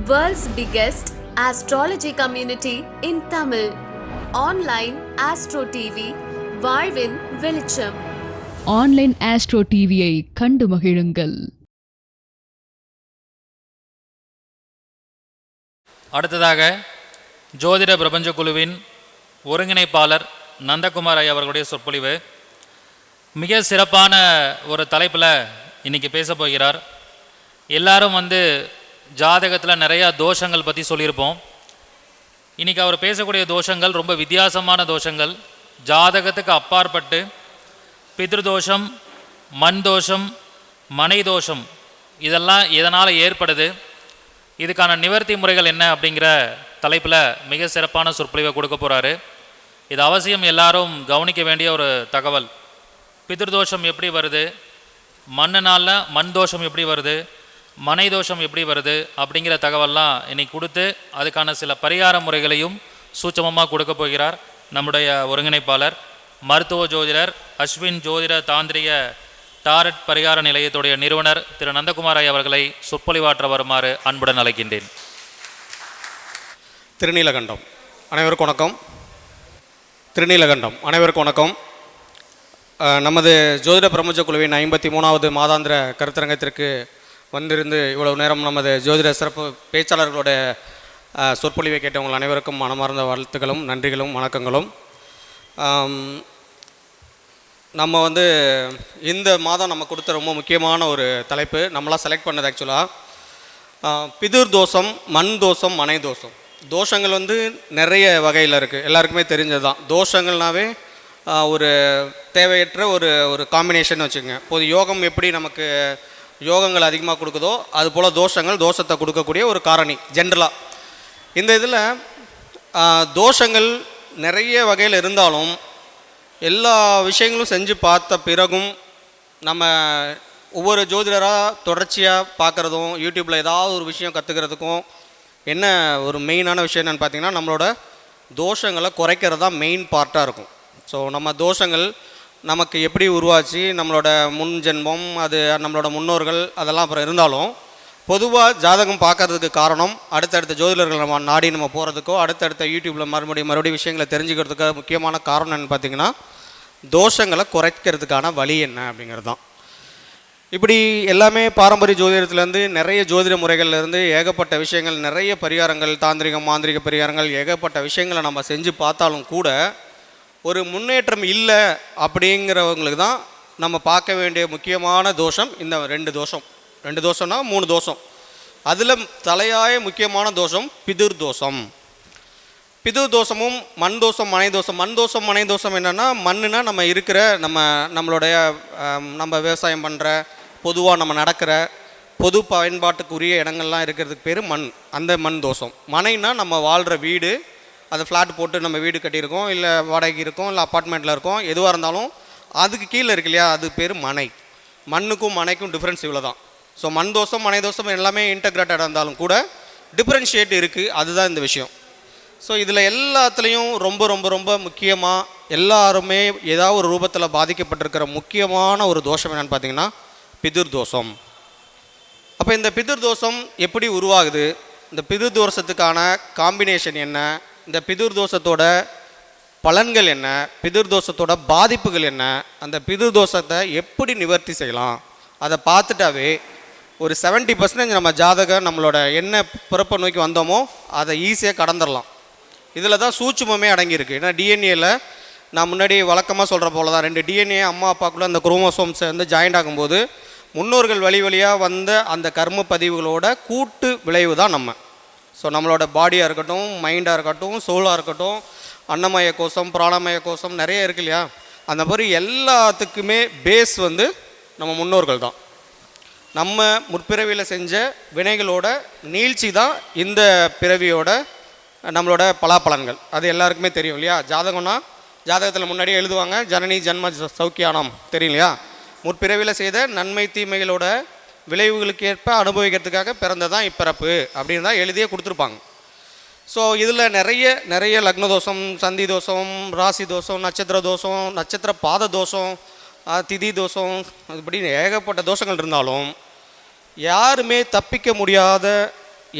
World's biggest astrology community in Tamil. Online Astro TV, வாழ்வின் வெளிச்சம். Online astro டிவியை கண்டு மகிழுங்கள். அடுத்ததாக ஜோதிட பிரபஞ்ச குழுவின் ஒருங்கிணைப்பாளர் நந்தகுமார் ஐயா அவர்களுடைய சொற்பொழிவு. மிக சிறப்பான ஒரு தலைப்பில் இன்றைக்கி பேச போகிறார். எல்லாரும் ஜாதகத்தில் நிறையா தோஷங்கள் பற்றி சொல்லியிருப்போம். இன்றைக்கி அவர் பேசக்கூடிய தோஷங்கள் ரொம்ப வித்தியாசமான தோஷங்கள். ஜாதகத்துக்கு அப்பாற்பட்டு பித்ருதோஷம், மண் தோஷம், மனை தோஷம் இதெல்லாம் எதனால் ஏற்படுது, இதுக்கான நிவர்த்தி முறைகள் என்ன அப்படிங்கிற தலைப்பில் மிக சிறப்பான சொற்பொழிவை கொடுக்க போகிறாரு. இது அவசியம் எல்லாரும் கவனிக்க வேண்டிய ஒரு தகவல். பித்ருதோஷம் எப்படி வருது, மண்ணுனால மண் தோஷம் எப்படி வருது, மனை தோஷம் எப்படி வருது அப்படிங்கிற தகவல்லாம் இன்னைக்கு கொடுத்து அதுக்கான சில பரிகார முறைகளையும் சூட்சமமாக கொடுக்க போகிறார் நம்முடைய ஒருங்கிணைப்பாளர் மருத்துவ ஜோதிடர் அஸ்வின் ஜோதிட தாந்திரிக டாரட் பரிகார நிலையத்துடைய நிறுவனர் திரு நந்தகுமார் ஐயா அவர்களை சொற்பொழிவாற்ற வருமாறு அன்புடன் அழைக்கின்றேன். திருநீலகண்டம் அனைவருக்கும் வணக்கம். திருநீலகண்டம் அனைவருக்கும் வணக்கம். நமது ஜோதிட பிரபஞ்ச குழுவின் 53வது மாதாந்திர கருத்தரங்கத்திற்கு வந்திருந்து இவ்வளவு நேரம் நமது ஜோதிட சிறப்பு பேச்சாளர்களோட சொற்பொழிவை கேட்டவங்கள் அனைவருக்கும் மனமார்ந்த வாழ்த்துக்களும் நன்றிகளும் வணக்கங்களும். நம்ம இந்த மாதம் நம்ம கொடுத்த ரொம்ப முக்கியமான ஒரு தலைப்பு நம்மளாம் செலக்ட் பண்ணது. ஆக்சுவலாக பிதுர் தோஷம், மண் தோஷம், மனை தோஷம். தோஷங்கள் நிறைய வகையில் இருக்குது, எல்லாருக்குமே தெரிஞ்சது தான். தோஷங்கள்னாவே ஒரு தேவையற்ற ஒரு ஒரு காம்பினேஷன் வச்சுக்கோங்க. இப்போது யோகம் எப்படி நமக்கு யோகங்கள் அதிகமாக கொடுக்குதோ அதுபோல் தோஷங்கள் தோஷத்தை கொடுக்கக்கூடிய ஒரு காரணி ஜென்ரலாக. இந்த இதில் தோஷங்கள் நிறைய வகையில் இருந்தாலும் எல்லா விஷயங்களும் செஞ்சு பார்த்த பிறகும் நம்ம ஒவ்வொரு ஜோதிடராக தொடர்ச்சியாக பார்க்குறதும் யூடியூப்பில் ஏதாவது ஒரு விஷயம் கற்றுக்கிறதுக்கும் என்ன ஒரு மெயினான விஷயம் என்னென்னு பார்த்திங்கன்னா, நம்மளோட தோஷங்களை குறைக்கிறது தான் மெயின் பார்ட்டாக இருக்கும். ஸோ நம்ம தோஷங்கள் நமக்கு எப்படி உருவாச்சு, நம்மளோட முன் ஜென்மம், அது நம்மளோட முன்னோர்கள் அதெல்லாம் அப்புறம் இருந்தாலும் பொதுவாக ஜாதகம் பார்க்கறதுக்கு காரணம் அடுத்தடுத்த ஜோதிடர்கள் நம்ம நாடி நம்ம போகிறதுக்கோ அடுத்தடுத்த யூடியூப்பில் மறுபடியும் விஷயங்களை தெரிஞ்சுக்கிறதுக்கு முக்கியமான காரணம் என்னென்னு பார்த்திங்கன்னா, தோஷங்களை குறைக்கிறதுக்கான வழி என்ன அப்படிங்கிறது தான். இப்படி எல்லாமே பாரம்பரிய ஜோதிடத்துலேருந்து நிறைய ஜோதிட முறைகள்லேருந்து ஏகப்பட்ட விஷயங்கள், நிறைய பரிகாரங்கள், தாந்திரிகம் மாந்திரிக பரிகாரங்கள், ஏகப்பட்ட விஷயங்களை நம்ம செஞ்சு பார்த்தாலும் கூட ஒரு முன்னேற்றம் இல்லை அப்படிங்கிறவங்களுக்கு தான் நம்ம பார்க்க வேண்டிய முக்கியமான தோஷம் இந்த ரெண்டு தோஷம்னா 3 தோஷம். அதில் தலையாய முக்கியமான தோஷம் பிதுர் தோஷம். பிதுர் தோஷமும் மண் தோஷம், மனை தோஷம். மண் தோஷம், மனை தோஷம் என்னென்னா, மண்ணுனா நம்ம இருக்கிற நம்மளுடைய நம்ம விவசாயம் பண்ணுற பொதுவாக நம்ம நடக்கிற பொது பயன்பாட்டுக்குரிய இடங்கள்லாம் இருக்கிறதுக்கு பேர் மண், அந்த மண் தோஷம். மனைனா நம்ம வாழ்கிற வீடு, அது ஃப்ளாட் போட்டு நம்ம வீடு கட்டியிருக்கோம், இல்லை வாடகைக்கு இருக்கோம், இல்லை அப்பார்ட்மெண்ட்டில் இருக்கோம், எதுவாக இருந்தாலும் அதுக்கு கீழே இருக்கு இல்லையா, அது பேர் மனை. மண்ணுக்கும் மனைக்கும் டிஃப்ரென்ஸ் இவ்வளோ தான். ஸோ மண் தோஷம் மனை தோஷம் எல்லாமே இன்டகிரேட்டடாக இருந்தாலும் கூட டிஃப்ரென்ஷியேட் இருக்குது, அதுதான் இந்த விஷயம். ஸோ இதில் எல்லாத்துலேயும் ரொம்ப ரொம்ப ரொம்ப முக்கியமாக எல்லாருமே ஏதாவது ஒரு ரூபத்தில் பாதிக்கப்பட்டிருக்கிற முக்கியமான ஒரு தோஷம் என்னென்னு பார்த்தீங்கன்னா பிதுர் தோஷம். அப்போ இந்த பிதுர் தோஷம் எப்படி உருவாகுது, இந்த பிதுர் தோஷத்துக்கான காம்பினேஷன் என்ன, இந்த பிதுர் தோஷத்தோட பலன்கள் என்ன, பிதுர் தோஷத்தோட பாதிப்புகள் என்ன, அந்த பிதுர் தோஷத்தை எப்படி நிவர்த்தி செய்யலாம், அதை பார்த்துட்டாவே ஒரு 70% நம்ம ஜாதகம் நம்மளோட என்ன பிறப்பை நோக்கி வந்தோமோ அதை ஈஸியாக கடந்துடலாம். இதில் தான் சூட்சுமமே அடங்கியிருக்கு. ஏன்னா டிஎன்ஏல நான் முன்னாடி வழக்கமாக சொல்கிற போல தான் 2 டிஎன்ஏ அம்மா அப்பாக்குள்ளே அந்த குரோமோசோம்ஸ் ஜாயிண்ட் ஆகும்போது முன்னோர்கள் வழியாக வந்த அந்த கர்ம பதிவுகளோட கூட்டு விளைவு தான் நம்ம. ஸோ நம்மளோட பாடியாக இருக்கட்டும், மைண்டாக இருக்கட்டும், சோலாக இருக்கட்டும், அன்னமய கோஷம், பிராணமய கோஷம் நிறைய இருக்கு இல்லையா, அந்த மாதிரி எல்லாத்துக்குமே பேஸ் நம்ம முன்னோர்கள் தான். நம்ம முற்பிறவியில் செஞ்ச வினைகளோட நீழ்ச்சி தான் இந்த பிறவியோட நம்மளோட பலாப்பலன்கள். அது எல்லாருக்குமே தெரியும் இல்லையா. ஜாதகத்தில் முன்னாடியே எழுதுவாங்க, ஜனனி ஜன்ம சௌக்கியானம் தெரியும் இல்லையா. முற்பிறவியில் செய்த நன்மை தீமைகளோட விளைவுகளுக்கு ஏற்ப அனுபவிக்கிறதுக்காக பிறந்ததான் இப்பிறப்பு அப்படின்னு தான் எழுதியே கொடுத்துருப்பாங்க. ஸோ இதில் நிறைய லக்ன தோஷம், சந்தி தோஷம், ராசி தோஷம், நட்சத்திர தோஷம், நட்சத்திர பாத தோஷம், திதி தோஷம், இப்படி ஏகப்பட்ட தோஷங்கள் இருந்தாலும் யாருமே தப்பிக்க முடியாத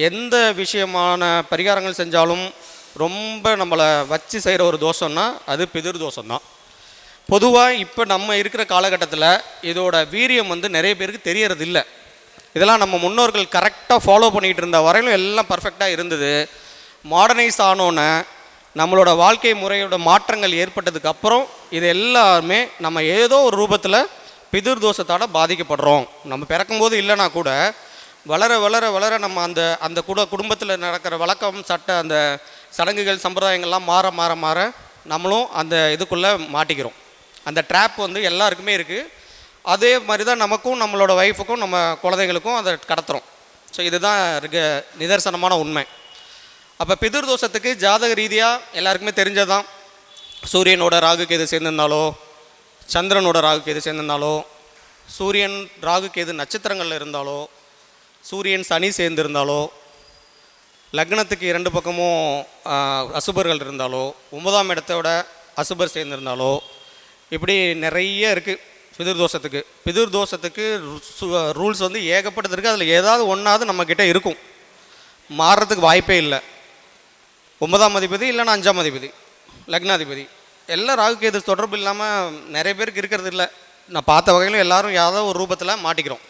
எந்த விஷயமான பரிகாரங்கள் செஞ்சாலும் ரொம்ப நம்மளை வச்சு செய்கிற ஒரு தோஷம்னா அது பிதிர் தோஷம்தான். பொதுவாக இப்போ நம்ம இருக்கிற காலகட்டத்தில் இதோட வீரியம் வந்து நிறைய பேருக்கு தெரியறது இல்லை. இதெல்லாம் நம்ம முன்னோர்கள் கரெக்டாக ஃபாலோ பண்ணிகிட்டு இருந்த வரையிலும் எல்லாம் பர்ஃபெக்டாக இருந்தது. மாடர்னைஸ் ஆனோன்னே நம்மளோட வாழ்க்கை முறையோட மாற்றங்கள் ஏற்பட்டதுக்கப்புறம் இது எல்லாருமே நம்ம ஏதோ ஒரு ரூபத்தில் பிதிர் தோஷத்தால் பாதிக்கப்படுறோம். நம்ம பிறக்கும்போது இல்லைனா கூட வளர வளர வளர நம்ம அந்த அந்த குடும்பத்தில் நடக்கிற வழக்கம் சட்ட அந்த சடங்குகள் சம்பிரதாயங்கள்லாம் மாற மாற மாற நம்மளும் அந்த இதுக்குள்ளே மாட்டிக்கிறோம். அந்த ட்ராப் வந்து எல்லாருக்குமே இருக்குது. அதே மாதிரி தான் நமக்கும் நம்மளோட ஒய்ஃபுக்கும் நம்ம குழந்தைங்களுக்கும் அதை கடத்துகிறோம். ஸோ இதுதான் நிதர்சனமான உண்மை. அப்போ பிதிர் தோஷத்துக்கு ஜாதக ரீதியாக எல்லாருக்குமே தெரிஞ்சதான். சூரியனோட ராகு கேது சேர்ந்திருந்தாலோ, சந்திரனோட ராகு கேது சேர்ந்திருந்தாலோ, சூரியன் ராகு கேது நட்சத்திரங்களில் இருந்தாலோ, சூரியன் சனி சேர்ந்திருந்தாலோ, லக்னத்துக்கு 2 பக்கமும் அசுபர்கள் இருந்தாலோ, 9ஆம் இடத்தோட அசுபர் சேர்ந்திருந்தாலோ, இப்படி நிறைய இருக்குது பிதிர் தோஷத்துக்கு. பிதிர் தோஷத்துக்கு ரூல்ஸ் வந்து ஏகப்பட்டது இருக்குது. அதில் ஏதாவது ஒன்றாவது நம்மக்கிட்ட இருக்கும், மாறுறதுக்கு வாய்ப்பே இல்லை. 9ஆம் அதிபதி இல்லைன்னா 5ஆம் அதிபதி, லக்னாதிபதி எல்லாம் ராகு கேது தொடர்பு இல்லாமல் நிறைய பேருக்கு இருக்கிறது இல்லை. நான் பார்த்த வகையிலும் எல்லோரும் ஏதோ ஒரு ரூபத்தில் மாட்டிக்கிறோம்.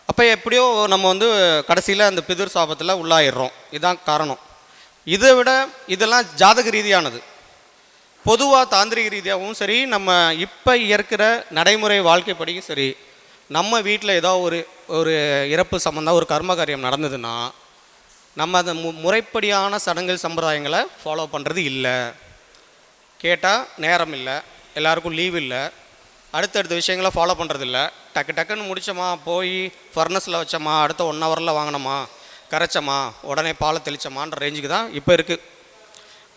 அப்போ எப்படியோ நம்ம வந்து கடைசியில் அந்த பிதிர் சாபத்தில் உள்ளாயிடுறோம். இதுதான் காரணம். இதை விட இதெல்லாம் ஜாதக ரீதியானது. பொதுவாக தாந்திரிக ரீதியாகவும் சரி, நம்ம இப்போ இருக்கிற நடைமுறை வாழ்க்கைப்படியும் சரி, நம்ம வீட்டில் ஏதோ ஒரு இறப்பு சம்மந்தம் ஒரு கர்ம காரியம் நடந்ததுன்னா நம்ம அந்த முறைப்படியான சடங்குகள் சம்பிரதாயங்களை ஃபாலோ பண்ணுறது இல்லை. கேட்டால் நேரம் இல்லை, எல்லாருக்கும் லீவ் இல்லை, அடுத்தடுத்த விஷயங்களை ஃபாலோ பண்ணுறதில்ல. டக்குன்னு முடித்தோமா, போய் ஃபர்னஸில் வச்சோமா, அடுத்த 1 ஹவரில் வாங்கினோமா, கரைச்சோமா, உடனே பாலை தெளிச்சோமான்ற ரேஞ்சுக்கு தான் இப்போ இருக்குது.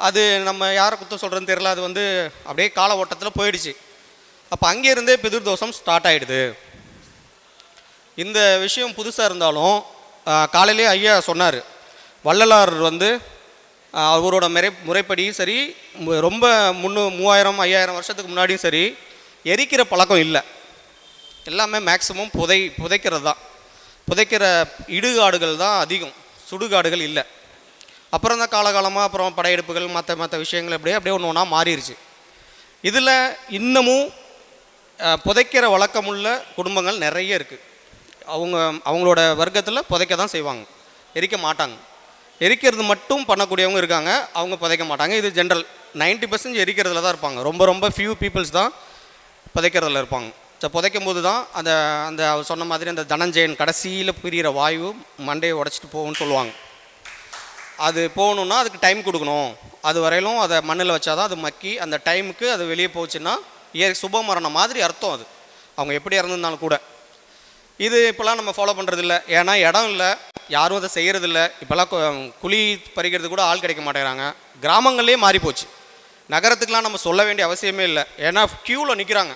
அது நம்ம யாரை குற்றம் சொல்கிறதுன்னு தெரியல. அது வந்து அப்படியே கால ஓட்டத்தில் போயிடுச்சு. அப்போ அங்கேருந்தே பிதிர் தோஷம் ஸ்டார்ட் ஆகிடுது. இந்த விஷயம் புதுசாக இருந்தாலும் காலையிலே ஐயா சொன்னார், வள்ளலார் வந்து அவரோட முறைப்படியும் சரி, ரொம்ப 3000 5000 வருஷத்துக்கு முன்னாடியும் சரி எரிக்கிற பழக்கம் இல்லை. எல்லாமே மேக்ஸிமம் புதைக்கிறது தான். புதைக்கிற இடுகாடுகள் தான் அதிகம், சுடுகாடுகள் இல்லை. அப்புறம் தான் காலகாலமாக அப்புறம் படையெடுப்புகள் மற்ற விஷயங்கள் அப்படியே ஒன்று ஒன்றா மாறிடுச்சு. இதில் இன்னமும் புதைக்கிற வழக்கமுள்ள குடும்பங்கள் நிறைய இருக்குது. அவங்களோட வர்க்கத்தில் புதைக்க தான் செய்வாங்க, எரிக்க மாட்டாங்க. எரிக்கிறது மட்டும் பண்ணக்கூடியவங்க இருக்காங்க, அவங்க புதைக்க மாட்டாங்க. இது ஜென்ரல் 90% எரிக்கிறதுல தான் இருப்பாங்க. ரொம்ப ஃபியூ பீப்புள்ஸ் தான் புதைக்கிறதுல இருப்பாங்க. ஸோ புதைக்கும் போது தான் அந்த அவர் சொன்ன மாதிரி அந்த தனஞ்சயன் கடைசியில் பிரிகிற வாயு மண்டையை உடச்சிட்டு போகும்னு சொல்லுவாங்க. அது போகணுன்னா அதுக்கு டைம் கொடுக்கணும். அது வரையிலும் அதை மண்ணில் வச்சாதான் அது மக்கி அந்த டைமுக்கு அது வெளியே போச்சுன்னா சுப மரணம் மாதிரி அர்த்தம். அது அவங்க எப்படி இறந்துருந்தாலும் கூட. இது இப்போலாம் நம்ம ஃபாலோ பண்ணுறதில்ல. ஏன்னா இடம் இல்லை, யாரும் அதை செய்கிறதில்ல. இப்போல்லாம் குழி பறிக்கிறது கூட ஆள் கிடைக்க மாட்டேங்கிறாங்க. கிராமங்கள்லேயே மாறி போச்சு. நகரத்துக்கெலாம் நம்ம சொல்ல வேண்டிய அவசியமே இல்லை. ஏன்னா க்யூவில் நிற்கிறாங்க.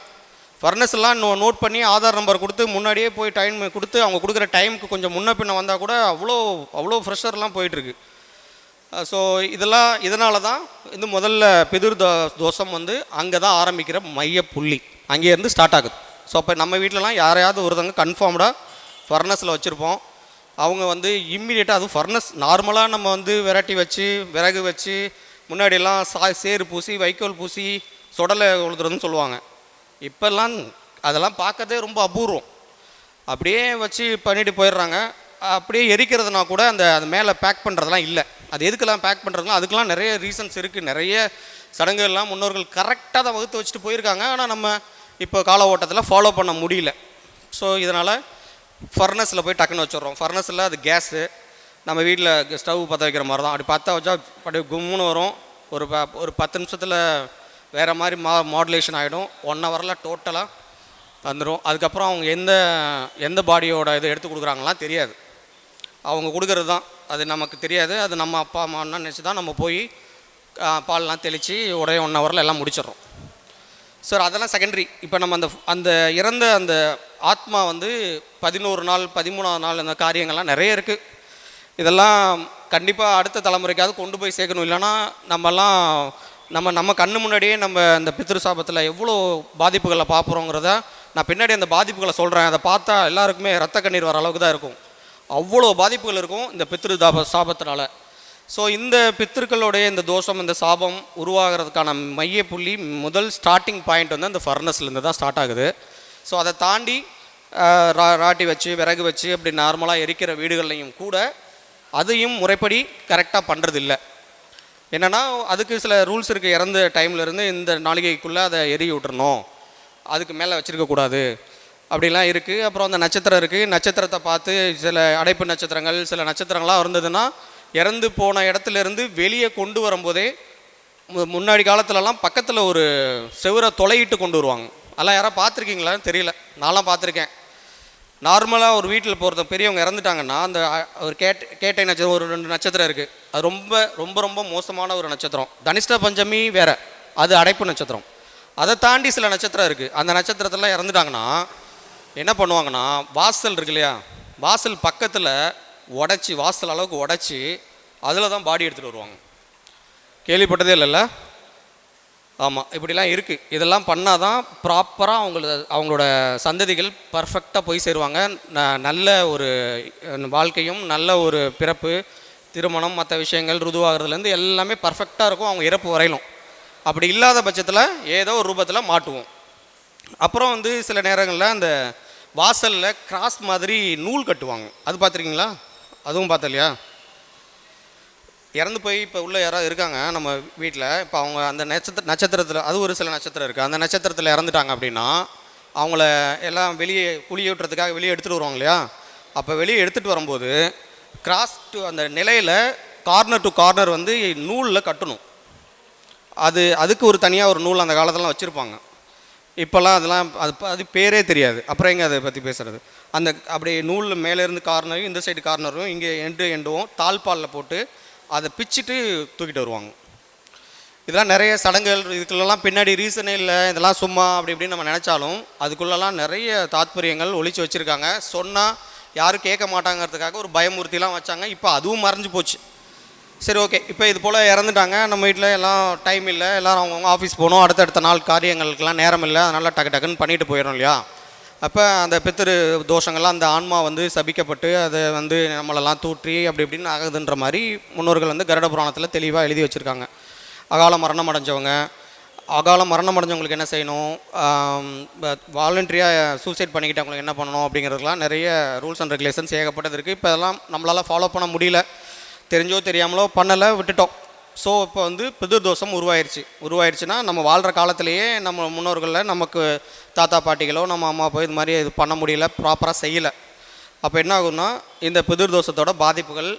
ஃபர்னஸ்லாம் நோட் பண்ணி ஆதார் நம்பர் கொடுத்து முன்னாடியே போய் டைம் கொடுத்து அவங்க கொடுக்குற டைமுக்கு கொஞ்சம் முன்ன பின்ன வந்தால் கூட அவ்வளோ ஃப்ரெஷர்லாம் போயிட்டுருக்கு. ஸோ இதனால தான் இந்த முதல்ல பிதிர் தோஷம் வந்து அங்கே தான் ஆரம்பிக்கிற மைய புள்ளி, அங்கேருந்து ஸ்டார்ட் ஆகுது. ஸோ அப்போ நம்ம வீட்டிலலாம் யாரையாவது ஒருத்தவங்க கன்ஃபார்ம்டாக ஃபர்னஸில் வச்சுருப்போம். அவங்க வந்து இம்மிடியேட்டாக அதுவும் ஃபர்னஸ் நார்மலாக நம்ம வந்து விரட்டி வச்சு விறகு வச்சு முன்னாடியெல்லாம் சேறு பூசி வைக்கோல் பூசி சுடலை உழுதுறதுன்னு சொல்லுவாங்க. இப்போல்லாம் அதெல்லாம் பார்க்கறதே ரொம்ப அபூர்வம். அப்படியே வச்சு பண்ணிட்டு போயிடுறாங்க. அப்படியே எரிக்கிறதுனா கூட அந்த மேலே பேக் பண்ணுறதுலாம் இல்லை. அது எதுக்கெல்லாம் பேக் பண்ணுறதுலாம் அதுக்கெலாம் நிறைய ரீசன்ஸ் இருக்குது. நிறைய சடங்குகள்லாம் முன்னோர்கள் கரெக்டாக தான் வகுத்து வச்சுட்டு போயிருக்காங்க. ஆனால் நம்ம இப்போ கால ஓட்டத்தில் ஃபாலோ பண்ண முடியல. ஸோ இதனால் ஃபர்னஸில் போய் டக்குன்னு வச்சுட்றோம். ஃபர்னஸில் அது கேஸு, நம்ம வீட்டில் ஸ்டவ் பற்ற வைக்கிற மாதிரி தான். அப்படி பற்ற வச்சா அப்படியே கும்முன்னு வரும். ஒரு 10 நிமிஷத்தில் வேறு மாதிரி மாடுலேஷன் ஆகிடும். 1 ஹவரில் டோட்டலாக வந்துடும். அதுக்கப்புறம் அவங்க எந்த பாடியோட இது எடுத்து கொடுக்குறாங்கலாம் தெரியாது. அவங்க கொடுக்குறது தான் அது நமக்கு தெரியாது. அது நம்ம அப்பா அம்மான்னு நினச்சி தான் நம்ம போய் பால்லாம் தெளித்து உடைய 1 ஹவரில் எல்லாம் முடிச்சிடுறோம். சார் அதெல்லாம் செகண்டரி. இப்போ நம்ம அந்த இறந்த அந்த ஆத்மா வந்து 11 நாள் 13ஆவது நாள் அந்த காரியங்கள்லாம் நிறைய இருக்குது. இதெல்லாம் கண்டிப்பாக அடுத்த தலைமுறைக்காவது கொண்டு போய் சேர்க்கணும். இல்லைன்னா நம்ம கண்ணு முன்னாடியே நம்ம அந்த பித்ரு சாபத்தில் எவ்வளோ பாதிப்புகளை பார்க்குறோங்கிறத நான் பின்னாடி அந்த பாதிப்புகளை சொல்கிறேன். அதை பார்த்தா எல்லாருக்குமே ரத்த கண்ணீர் வர அளவுக்கு தான் இருக்கும். அவ்வளோ பாதிப்புகள் இருக்கும் இந்த பித்ரு சாபத்தினால. ஸோ இந்த பித்திருக்களுடைய இந்த தோஷம், இந்த சாபம் உருவாகிறதுக்கான மைய புள்ளி, முதல் ஸ்டார்டிங் பாயிண்ட் வந்து அந்த ஃபர்னஸ்லேருந்து தான் ஸ்டார்ட் ஆகுது. ஸோ அதை தாண்டி ராட்டி வச்சு விறகு வச்சு அப்படி நார்மலாக எரிக்கிற வீடுகள்லையும் கூட அதையும் முறைப்படி கரெக்டாக பண்ணுறதில்ல. என்னென்னா அதுக்கு சில ரூல்ஸ் இருக்குது. இறந்த டைம்லேருந்து இந்த நாளிகைக்குள்ளே அதை எரிய விட்டுறணும், அதுக்கு மேலே வச்சுருக்கக்கூடாது அப்படிலாம் இருக்குது. அப்புறம் அந்த நட்சத்திரம் இருக்குது, நட்சத்திரத்தை பார்த்து சில அடைப்பு நட்சத்திரங்கள், சில நட்சத்திரங்கள்லாம் இருந்ததுன்னா இறந்து போன இடத்துலேருந்து வெளியே கொண்டு வரும்போதே முன்னாடி காலத்துலலாம் பக்கத்தில் ஒரு செவரை தொலையிட்டு கொண்டு வருவாங்க. அதெல்லாம் யாராவது பார்த்துருக்கீங்களான்னு தெரியல, நான்லாம் பார்த்துருக்கேன். நார்மலாக ஒரு வீட்டில் போகிறத பெரியவங்க இறந்துட்டாங்கன்னா அந்த ஒரு கேட்டை நட்சத்திரம், ஒரு 2 நட்சத்திரம் இருக்குது, அது ரொம்ப ரொம்ப ரொம்ப மோசமான ஒரு நட்சத்திரம். தனிஷ்ட பஞ்சமி வேறு, அது அடைப்பு நட்சத்திரம். அதை தாண்டி சில நட்சத்திரம் இருக்குது, அந்த நட்சத்திரத்தெல்லாம் இறந்துட்டாங்கன்னா என்ன பண்ணுவாங்கன்னா வாசல் இருக்கு இல்லையா, வாசல் பக்கத்தில் உடச்சி, வாசல் அளவுக்கு உடச்சி அதில் தான் பாடி எடுத்துகிட்டு வருவாங்க. கேள்விப்பட்டதே இல்லைல்ல? ஆமாம், இப்படிலாம் இருக்குது. இதெல்லாம் பண்ணால் தான் ப்ராப்பராக அவங்களோட சந்ததிகள் பர்ஃபெக்டாக போய் சேருவாங்க. நல்ல ஒரு வாழ்க்கையும் நல்ல ஒரு பிறப்பு, திருமணம், மற்ற விஷயங்கள், ருதுவாகிறதுலேருந்து எல்லாமே பர்ஃபெக்டாக இருக்கும் அவங்க இறப்பு வரையிலும். அப்படி இல்லாத பட்சத்தில் ஏதோ ஒரு ரூபத்தில் மாட்டுவோம். அப்புறம் வந்து சில நேரங்களில் அந்த வாசலில் கிராஸ் மாதிரி நூல் கட்டுவாங்க, அது பார்த்துருக்கீங்களா? அதுவும் பார்த்தலையா? இறந்து போய் இப்போ உள்ள யாராவது இருக்காங்க நம்ம வீட்டில், இப்போ அவங்க அந்த நட்சத்திரத்தில், அது ஒரு சில நட்சத்திரம் இருக்குது, அந்த நட்சத்திரத்தில் இறந்துட்டாங்க அப்படின்னா அவங்கள எல்லாம் வெளியே குளிய விட்டுறதுக்காக வெளியே எடுத்துகிட்டு வருவாங்க இல்லையா? அப்போ வெளியே எடுத்துகிட்டு வரும்போது கிராஸ் டு அந்த நிலையில் கார்னர் டு கார்னர் வந்து நூலில் கட்டணும். அதுக்கு ஒரு தனியாக ஒரு நூல் அந்த காலத்திலலாம் வச்சுருப்பாங்க. இப்போல்லாம் அதெல்லாம் அது பேரே தெரியாது, அப்புறம் எங்கே அதை பற்றி பேசுகிறது. அந்த அப்படி நூலில் மேலேருந்து கார்னரும் இந்த சைடு கார்னரும் இங்கே எண்டும் தாழ்பாலில் போட்டு அதை பிச்சுட்டு தூக்கிட்டு வருவாங்க. இதெல்லாம் நிறைய சடங்குகள், இதுக்குள்ளெல்லாம் பின்னாடி ரீசனே இல்லை, இதெல்லாம் சும்மா அப்படி இப்படின்னு நம்ம நினச்சாலும் அதுக்குள்ளெல்லாம் நிறைய தாத்பரியங்கள் ஒழிச்சு வச்சுருக்காங்க. சொன்னால் யாரும் கேட்க மாட்டாங்கிறதுக்காக ஒரு பயமூர்த்திலாம் வச்சாங்க. இப்போ அதுவும் மறைஞ்சு போச்சு. சரி, ஓகே. இப்போ இது போல் இறந்துட்டாங்க, நம்ம வீட்டில் எல்லாம் டைம் இல்லை, எல்லோரும் அவங்கவுங்க ஆஃபீஸ் போகணும், அடுத்தடுத்த நாள் காரியங்களுக்கெல்லாம் நேரம் இல்லை, அதனால் டக்குன்னு பண்ணிட்டு போயிடும் இல்லையா? அப்போ அந்த பித்திரு தோஷங்கள்லாம் அந்த ஆன்மா வந்து சபிக்கப்பட்டு அதை வந்து நம்மளெல்லாம் தூற்றி அப்படி இப்படின்னு ஆகுதுன்ற மாதிரி முன்னோர்கள் வந்து கருட புராணத்தில் தெளிவாக எழுதி வச்சுருக்காங்க. அகால மரணம் அடைஞ்சவங்களுக்கு என்ன செய்யணும், வாலண்டரியாக சூசைட் பண்ணிக்கிட்டவங்களுக்கு என்ன பண்ணணும் அப்படிங்கிறதுலாம் நிறைய ரூல்ஸ் அண்ட் ரெகுலேஷன்ஸ் ஏகப்பட்டது இருக்குது. இப்போ அதெல்லாம் நம்மளால் ஃபாலோ பண்ண முடியல, தெரிஞ்சோ தெரியாமலோ பண்ணலை, விட்டுட்டோம். ஸோ இப்போ வந்து பிதிர் தோஷம் உருவாயிருச்சுன்னா நம்ம வாழ்கிற காலத்திலேயே நம்ம முன்னோர்களில் நமக்கு தாத்தா பாட்டிகளோ நம்ம அம்மா அப்போ இது மாதிரி இது பண்ண முடியல, ப்ராப்பராக செய்யலை. அப்போ என்ன ஆகும்னா இந்த பிதிர் தோஷத்தோட பாதிப்புகள்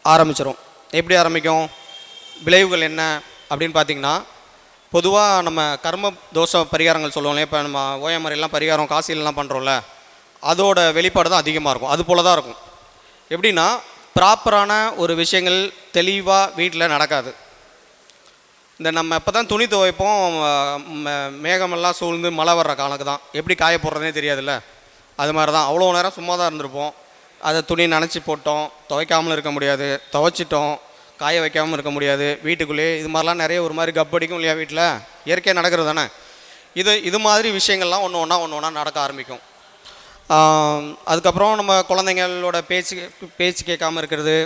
ஆரம்பிச்சிடும். எப்படி ஆரம்பிக்கும், விளைவுகள் என்ன அப்படின்னு பார்த்திங்கன்னா, பொதுவாக நம்ம கர்ம தோஷ பரிகாரங்கள் சொல்லுவோம்ல, இப்போ நம்ம ஓயமறையெல்லாம் பரிகாரம் காசிலெலாம் பண்ணுறோம்ல, அதோட வெளிப்பாடு தான் அதிகமாக இருக்கும். அது போல தான் இருக்கும். எப்படின்னா ப்ராப்பரான ஒரு விஷயங்கள் தெளிவாக வீட்டில் நடக்காது. இந்த நம்ம இப்போ தான் துணி துவைப்போம், மேகமெல்லாம் சூழ்ந்து மழை வர்ற காலக்கு தான், எப்படி காய போடுறதே தெரியாதுல்ல, அது மாதிரி தான். அவ்வளோ நேரம் சும்மா தான் இருந்திருப்போம், அதை துணி நனைச்சி போட்டோம், துவைக்காமல் இருக்க முடியாது, துவைச்சிட்டோம், காய வைக்காமல் இருக்க முடியாது, வீட்டுக்குள்ளேயே இது மாதிரிலாம் நிறைய ஒரு மாதிரி கப்படிக்கும் இல்லையா, வீட்டில் இயற்கையாக நடக்கிறது தானே. இது மாதிரி விஷயங்கள்லாம் ஒன்று ஒன்றா நடக்க ஆரம்பிக்கும். அதுக்கப்புறம் நம்ம குழந்தைங்களோட பேச்சு கேட்காமல் இருக்கிறது,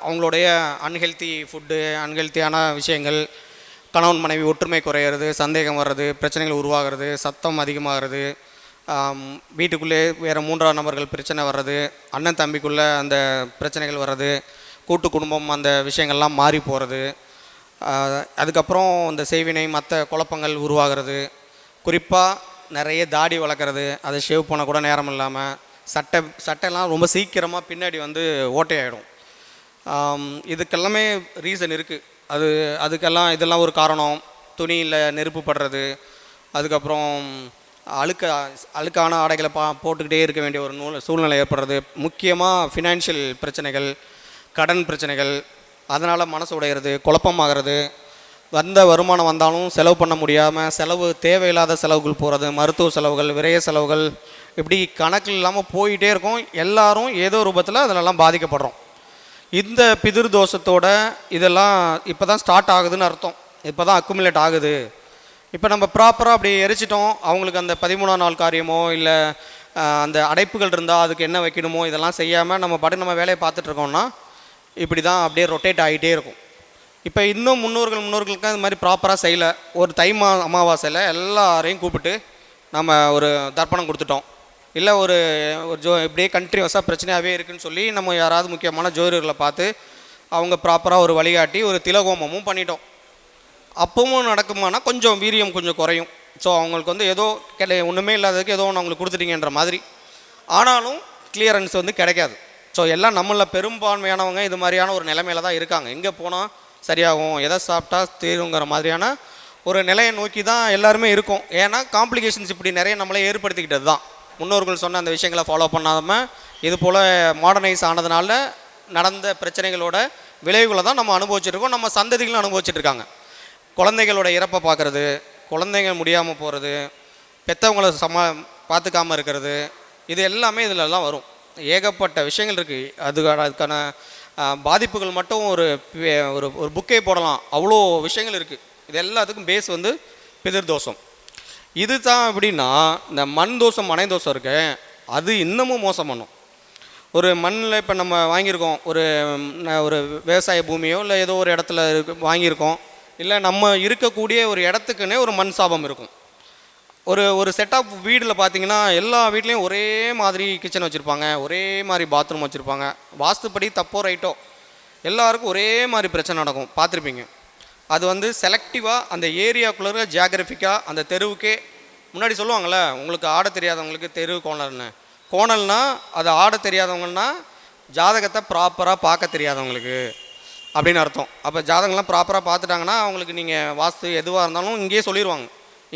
அவங்களுடைய அன்ஹெல்த்தி ஃபுட்டு, அன்ஹெல்த்தியான விஷயங்கள், கணவன் மனைவி ஒற்றுமை குறையிறது, சந்தேகம் வர்றது, பிரச்சனைகள் உருவாகிறது, சத்தம் அதிகமாகிறது, வீட்டுக்குள்ளே வேறு 3ஆம் நபர்கள் பிரச்சனை வர்றது, அண்ணன் தம்பிக்குள்ளே அந்த பிரச்சனைகள் வர்றது, கூட்டு குடும்பம் அந்த விஷயங்கள்லாம் மாறி போகிறது, அதுக்கப்புறம் இந்த செய்வினை மற்ற குழப்பங்கள் உருவாகிறது, குறிப்பாக நிறைய தாடி வளர்க்குறது, அதை ஷேவ் பண்ண கூட நேரம் இல்லாமல், சட்டைலாம் ரொம்ப சீக்கிரமாக பின்னாடி வந்து ஓட்டையாயிடும். இதுக்கெல்லாமே ரீசன் இருக்குது. அதுக்கெல்லாம் இதெல்லாம் ஒரு காரணம். துணியில் நெருப்பு படுறது, அதுக்கப்புறம் அழுக்கான ஆடைகளை போட்டுக்கிட்டே இருக்க வேண்டிய ஒரு சூழ்நிலை ஏற்படுறது, முக்கியமாக ஃபினான்ஷியல் பிரச்சனைகள், கடன் பிரச்சனைகள், அதனால் மனசு உடையிறது, குழப்பமாகிறது, வந்த வருமானம் வந்தாலும் செலவு பண்ண முடியாமல் தேவையில்லாத செலவுகள் போகிறது, மருத்துவ செலவுகள், விரைய செலவுகள், இப்படி கணக்கில் இல்லாமல் போயிட்டே இருக்கும். எல்லாரும் ஏதோ ரூபத்தில் அதிலெல்லாம் பாதிக்கப்படுறோம். இந்த பிதிர் தோஷத்தோட இதெல்லாம் இப்போ தான் ஸ்டார்ட் ஆகுதுன்னு அர்த்தம், இப்போ தான் அக்குமுலேட் ஆகுது. இப்போ நம்ம ப்ராப்பராக அப்படி எரிச்சிட்டோம், அவங்களுக்கு அந்த 13ஆம் நாள் காரியமோ இல்லை அந்த அடைப்புகள் இருந்தால் அதுக்கு என்ன வைக்கணுமோ இதெல்லாம் செய்யாமல் நம்ம பாட்டு நம்ம வேலையை பார்த்துட்ருக்கோம்னா இப்படி தான் அப்படியே ரொட்டேட் ஆகிட்டே இருக்கும். இப்போ இன்னும் முன்னோர்களுக்கு அது மாதிரி ப்ராப்பராக செய்யலை. ஒரு அமாவாசையில் எல்லாரையும் கூப்பிட்டு நம்ம ஒரு தர்ப்பணம் கொடுத்துட்டோம், இல்லை ஒரு இப்படியே கண்டினியூஸாக பிரச்சனையாகவே இருக்குதுன்னு சொல்லி நம்ம யாராவது முக்கியமான ஜோதிடர்களை பார்த்து அவங்க ப்ராப்பராக ஒரு வழிகாட்டி ஒரு திலகோமமும் பண்ணிட்டோம். அப்பவும் நடக்குமானா கொஞ்சம் வீரியம் கொஞ்சம் குறையும். ஸோ அவங்களுக்கு வந்து ஏதோ ஒன்றுமே இல்லாததுக்கு ஏதோ ஒன்று அவங்களுக்கு கொடுத்துட்டீங்கன்ற மாதிரி, ஆனாலும் கிளியரன்ஸ் வந்து கிடைக்காது. ஸோ எல்லாம் நம்மளில் பெரும்பான்மையானவங்க இது மாதிரியான ஒரு நிலைமையில தான் இருக்காங்க. எங்கே போனால் சரியாகும், எதை சாப்பிட்டா தீருங்கிற மாதிரியான ஒரு நிலையை நோக்கி தான் எல்லாருமே இருக்கும். ஏன்னா காம்ப்ளிகேஷன்ஸ் இப்படி நிறைய நம்மளே ஏற்படுத்திக்கிட்டது தான். முன்னோர்கள் சொன்ன அந்த விஷயங்களை ஃபாலோ பண்ணாமல் இது போல் மாடர்னைஸ் ஆனதுனால நடந்த பிரச்சனைகளோட விளைவுகளை தான் நம்ம அனுபவிச்சுருக்கோம், நம்ம சந்ததிகளும் அனுபவிச்சுட்ருக்காங்க. குழந்தைகளோட இறப்பை பார்க்குறது, குழந்தைங்க முடியாமல் போகிறது, பெற்றவங்களை பார்த்துக்காமல் இருக்கிறது, இது எல்லாமே இதிலெல்லாம் வரும். ஏகப்பட்ட விஷயங்கள் இருக்குது. அதுக்கான பாதிப்புகள் மட்டும் ஒரு ஒரு புக்கே போடலாம், அவ்வளோ விஷயங்கள் இருக்குது. இது எல்லாத்துக்கும் பேஸ் வந்து பிதிர்தோஷம். இது தான் எப்படின்னா இந்த மண் தோஷம் மனை தோஷம் இருக்கு, அது இன்னமும் மோசம் பண்ணும். ஒரு மண்ணில் இப்போ நம்ம வாங்கியிருக்கோம், ஒரு விவசாய பூமியோ இல்லை ஏதோ ஒரு இடத்துல வாங்கியிருக்கோம், இல்லை நம்ம இருக்கக்கூடிய ஒரு இடத்துக்குன்னே ஒரு மண் சாபம் இருக்கும். ஒரு செட்டப் வீடில் பார்த்தீங்கன்னா எல்லா வீட்லேயும் ஒரே மாதிரி கிச்சன் வச்சுருப்பாங்க, ஒரே மாதிரி பாத்ரூம் வச்சுருப்பாங்க. வாஸ்துப்படி தப்போ ரைட்டோ எல்லாருக்கும் ஒரே மாதிரி பிரச்சனை நடக்கும், பார்த்துருப்பீங்க. அது வந்து செலக்டிவாக அந்த ஏரியாக்குள்ளே ஜியாகிரபிக்காக அந்த தெருவுக்கே முன்னாடி சொல்லுவாங்கள்ல, உங்களுக்கு ஆட தெரியாதவங்களுக்கு தெரு கோணல்னு. கோணல்னால் அது ஆட தெரியாதவங்கன்னா ஜாதகத்தை ப்ராப்பராக பார்க்க தெரியாதவங்களுக்கு அப்படின்னு அர்த்தம். அப்போ ஜாதகம்லாம் ப்ராப்பராக பார்த்துட்டாங்கன்னா அவங்களுக்கு நீங்கள் வாஸ்து எதுவாக இருந்தாலும் இங்கேயே சொல்லிடுவாங்க,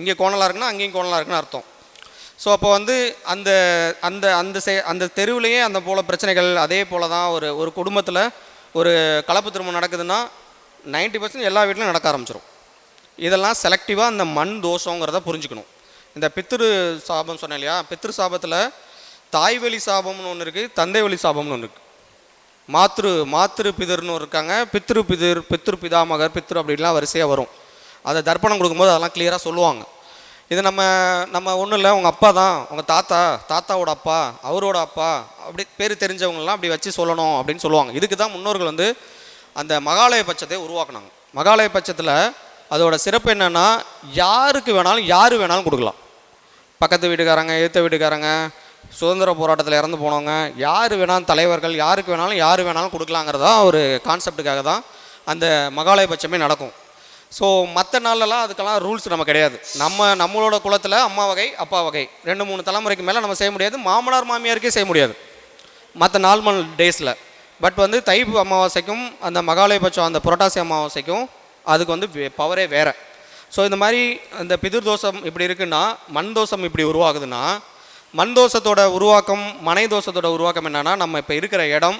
இங்கே கோணலாக இருக்குன்னா அங்கேயும் கோணலாக இருக்குன்னு அர்த்தம். ஸோ அப்போ வந்து அந்த அந்த அந்த அந்த தெருவிலேயே அந்த போல் பிரச்சனைகள். அதே போல் தான் ஒரு குடும்பத்தில் ஒரு கலப்பு திருமணம் நடக்குதுன்னா 90% எல்லா வீட்லையும் நடக்க ஆரம்பிச்சிடும். இதெல்லாம் செலக்டிவாக அந்த மண் தோஷங்கிறத புரிஞ்சுக்கணும். இந்த பித்ரு சாபம் சொன்னேன் இல்லையா, பித்ரு சாபத்தில் தாய்வழி சாபம்னு ஒன்று இருக்குது, தந்தை வழி சாபம்னு ஒன்று இருக்குது. மாத்ரு பிதர்னு இருக்காங்க, பித்ரு பிதாமகர் பித்ரு அப்படின்லாம் வரிசையாக வரும். அதை தர்ப்பணம் கொடுக்கும்போது அதெல்லாம் கிளியராக சொல்லுவாங்க. இது நம்ம ஒன்றும் இல்லை, உங்கள் அப்பா தான், உங்கள் தாத்தாவோட அப்பா, அவரோட அப்பா, அப்படி பேர் தெரிஞ்சவங்களாம் அப்படி வச்சு சொல்லணும் அப்படின்னு சொல்லுவாங்க. இதுக்கு தான் முன்னோர்கள் வந்து அந்த மகாலய பட்சத்தை உருவாக்குனாங்க. மகாலய பட்சத்தில் அதோட சிறப்பு என்னென்னா, யாருக்கு வேணாலும் யார் வேணாலும் கொடுக்கலாம். பக்கத்து வீட்டுக்காரங்க, எதிர்த்த வீட்டுக்காரங்க, சுதந்திர போராட்டத்தில் இறந்து போனவங்க, யார் வேணாலும் தலைவர்கள், யாருக்கு வேணாலும் யார் வேணாலும் கொடுக்கலாங்கிறதா ஒரு கான்செப்டுக்காக தான் அந்த மகாலய பட்சமே நடக்கும். ஸோ மற்ற நாள்லலாம் அதுக்கெல்லாம் ரூல்ஸ் நம்ம கிடையாது. நம்மளோட குலத்தில் அம்மா வகை அப்பா வகை 2-3 தலைமுறைக்கு மேலே நம்ம செய்ய முடியாது, மாமனார் மாமியாருக்கே செய்ய முடியாது மற்ற நார்மல் டேஸில். பட் வந்து தை அமாவாசைக்கும் அந்த மகாலய பட்சம் அந்த புரட்டாசி அமாவாசைக்கும் அதுக்கு வந்து பவரே வேறு. ஸோ இந்த மாதிரி இந்த பிதிர் தோஷம் இப்படி இருக்குன்னா, மண் தோஷம் இப்படி உருவாகுதுன்னா, மண் தோஷத்தோட உருவாக்கம் மனை தோஷத்தோட உருவாக்கம் என்னென்னா, நம்ம இப்போ இருக்கிற இடம்,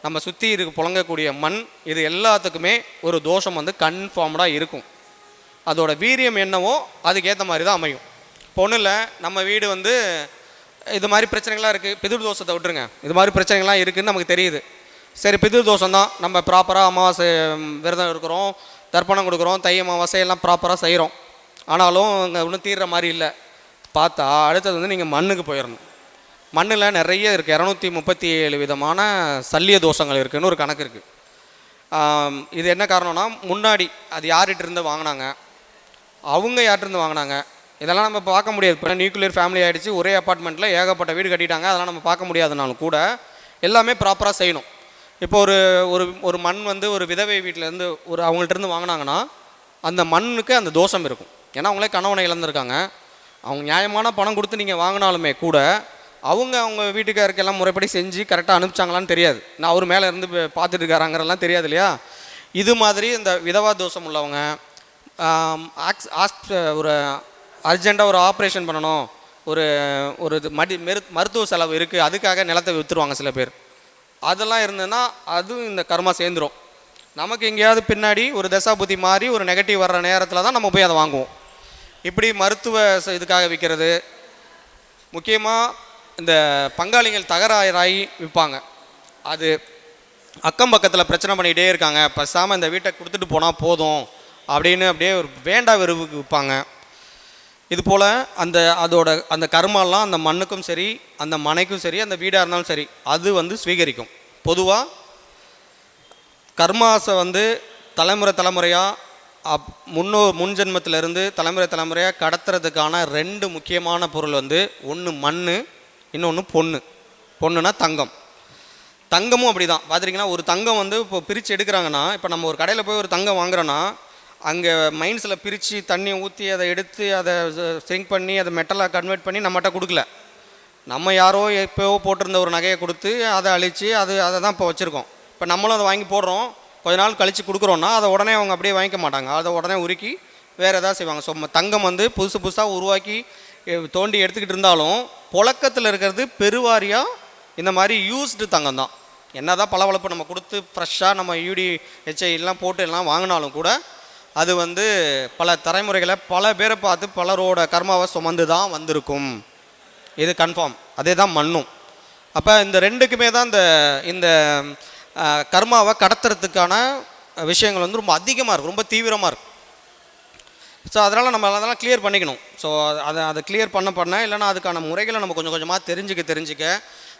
நம்ம சுற்றி புழங்கக்கூடிய மண், இது எல்லாத்துக்குமே ஒரு தோஷம் வந்து கன்ஃபார்ம்டாக இருக்கும். அதோட வீரியம் என்னவோ அதுக்கேற்ற மாதிரி தான் அமையும். இப்போ ஒன்றும் இல்லை, நம்ம வீடு வந்து இது மாதிரி பிரச்சனைகள்லாம் இருக்குது, பிதிர் தோஷத்தை விட்டுருங்க, இது மாதிரி பிரச்சனைகள்லாம் இருக்குதுன்னு நமக்கு தெரியுது. சரி, பிதிர் தோஷம் தான், நம்ம ப்ராப்பராக அமாவாசை விரதம் இருக்கிறோம், தர்ப்பணம் கொடுக்குறோம், தை அமாவாசை எல்லாம் ப்ராப்பராக செய்கிறோம், ஆனாலும் அங்கே ஒன்றும் தீர்ற மாதிரி இல்லை. பார்த்தா அடுத்தது வந்து நீங்கள் மண்ணுக்கு போயிடணும். மண்ணில் நிறைய இருக்குது, 237 விதமான சல்லிய தோஷங்கள் இருக்குதுன்னு ஒரு கணக்கு இருக்குது. இது என்ன காரணம்னா, முன்னாடி அது யார்கிட்டருந்து வாங்கினாங்க, அவங்க யார்கிட்டருந்து வாங்கினாங்க, இதெல்லாம் நம்ம பார்க்க முடியாது. இப்போ நியூக்ளியர் ஃபேமிலி ஆகிடுச்சு, ஒரே அப்பார்ட்மெண்ட்டில் ஏகப்பட்ட வீடு கட்டிட்டாங்க, அதெல்லாம் நம்ம பார்க்க முடியாதனாலும் கூட எல்லாமே ப்ராப்பராக செய்யணும். இப்போ ஒரு மண் வந்து ஒரு விதவை வீட்டிலேருந்து அவங்கள்ட்டருந்து வாங்கினாங்கன்னா அந்த மண்ணுக்கு அந்த தோஷம் இருக்கும். ஏன்னா அவங்களே கணவனை இழந்திருக்காங்க, அவங்க நியாயமான பணம் கொடுத்து நீங்கள் வாங்கினாலுமே கூட அவங்க வீட்டுக்காருக்கெல்லாம் முறைப்படி செஞ்சு கரெக்டாக அனுப்பிச்சாங்களான்னு தெரியாது. நான் அவர் மேலே இருந்து பார்த்துட்டு இருக்காராங்கிறலாம் தெரியாது இல்லையா. இது மாதிரி இந்த விதவா தோஷம் உள்ளவங்க, ஒரு அர்ஜெண்ட்டாக ஒரு ஆப்ரேஷன் பண்ணணும், ஒரு மருத்துவ செலவு இருக்குது, அதுக்காக நிலத்தை விற்றுருவாங்க சில பேர். அதெல்லாம் இருந்ததுன்னா அதுவும் இந்த கர்மா சேர்ந்துடும். நமக்கு எங்கேயாவது பின்னாடி ஒரு தசாபுத்தி மாதிரி ஒரு நெகட்டிவ் வர்ற நேரத்தில் தான் நம்ம போய் அதை வாங்குவோம். இப்படி மருத்துவ இதுக்காக விற்கிறது. முக்கியமாக இந்த பங்காளிகள் தகராறாகி விற்பாங்க. அது அக்கம் பக்கத்தில் பிரச்சனை பண்ணிகிட்டே இருக்காங்க, பேசாமல் இந்த வீட்டை கொடுத்துட்டு போனால் போதும் அப்படின்னு அப்படியே ஒரு வேண்டா வெறுவுக்கு விற்பாங்க. இது போல் அந்த கர்மாலாம் அந்த மண்ணுக்கும் சரி, அந்த மனைக்கும் சரி, அந்த வீடாக இருந்தாலும் சரி, அது வந்து ஸ்வீகரிக்கும். பொதுவாக கர்மாஸை வந்து தலைமுறை தலைமுறையாக முன் ஜென்மத்திலேருந்து தலைமுறை தலைமுறையாக கடத்துறதுக்கான 2 முக்கியமான பொருள் வந்து ஒன்று மண், இன்னொன்று பொண்ணுனா தங்கம். தங்கமும் அப்படி தான் பார்த்துட்டிங்கன்னா, ஒரு தங்கம் வந்து இப்போ பிரித்து எடுக்கிறாங்கன்னா, இப்போ நம்ம ஒரு கடையில் போய் ஒரு தங்கம் வாங்குறோன்னா அங்கே மைன்ஸில் பிரித்து தண்ணியை ஊற்றி அதை எடுத்து அதை சிங்க் பண்ணி அதை மெட்டலாக கன்வெர்ட் பண்ணி நம்மகிட்ட கொடுக்கல. நம்ம யாரோ எப்போவோ போட்டிருந்த ஒரு நகையை கொடுத்து அதை அழித்து அதை தான் இப்போ வச்சுருக்கோம். இப்போ நம்மளும் அதை வாங்கி போடுறோம், கொஞ்ச நாள் கழித்து கொடுக்குறோன்னா அதை உடனே அவங்க அப்படியே வாங்கிக்க மாட்டாங்க, அதை உடனே உருக்கி வேறு எதாவது செய்வாங்க. ஸோ தங்கம் வந்து புதுசாக உருவாக்கி தோண்டி எடுத்துக்கிட்டு இருந்தாலும் புழக்கத்தில் இருக்கிறது பெருவாரியாக இந்த மாதிரி யூஸ்டு தங்கம் தான். என்ன தான் பளபளப்பு நம்ம கொடுத்து ஃப்ரெஷ்ஷாக நம்ம UDHI எல்லாம் போட்டு எல்லாம் வாங்கினாலும் கூட அது வந்து பல தலைமுறைகளை பல பேரை பார்த்து பலரோட கர்மாவை சுமந்து தான் வந்திருக்கும். இது கன்ஃபார்ம். அதே தான் மண்ணும். அப்போ இந்த 2க்குமே தான் இந்த கர்மாவை கடத்துறதுக்கான விஷயங்கள் வந்து ரொம்ப அதிகமாக இருக்கும், ரொம்ப தீவிரமாக இருக்கும். ஸோ அதனால் நம்ம அதெல்லாம் கிளியர் பண்ணிக்கணும். ஸோ அதை கிளியர் பண்ண இல்லைனா அதுக்கான முறைகளை நம்ம கொஞ்சம் கொஞ்சமாக தெரிஞ்சுக்க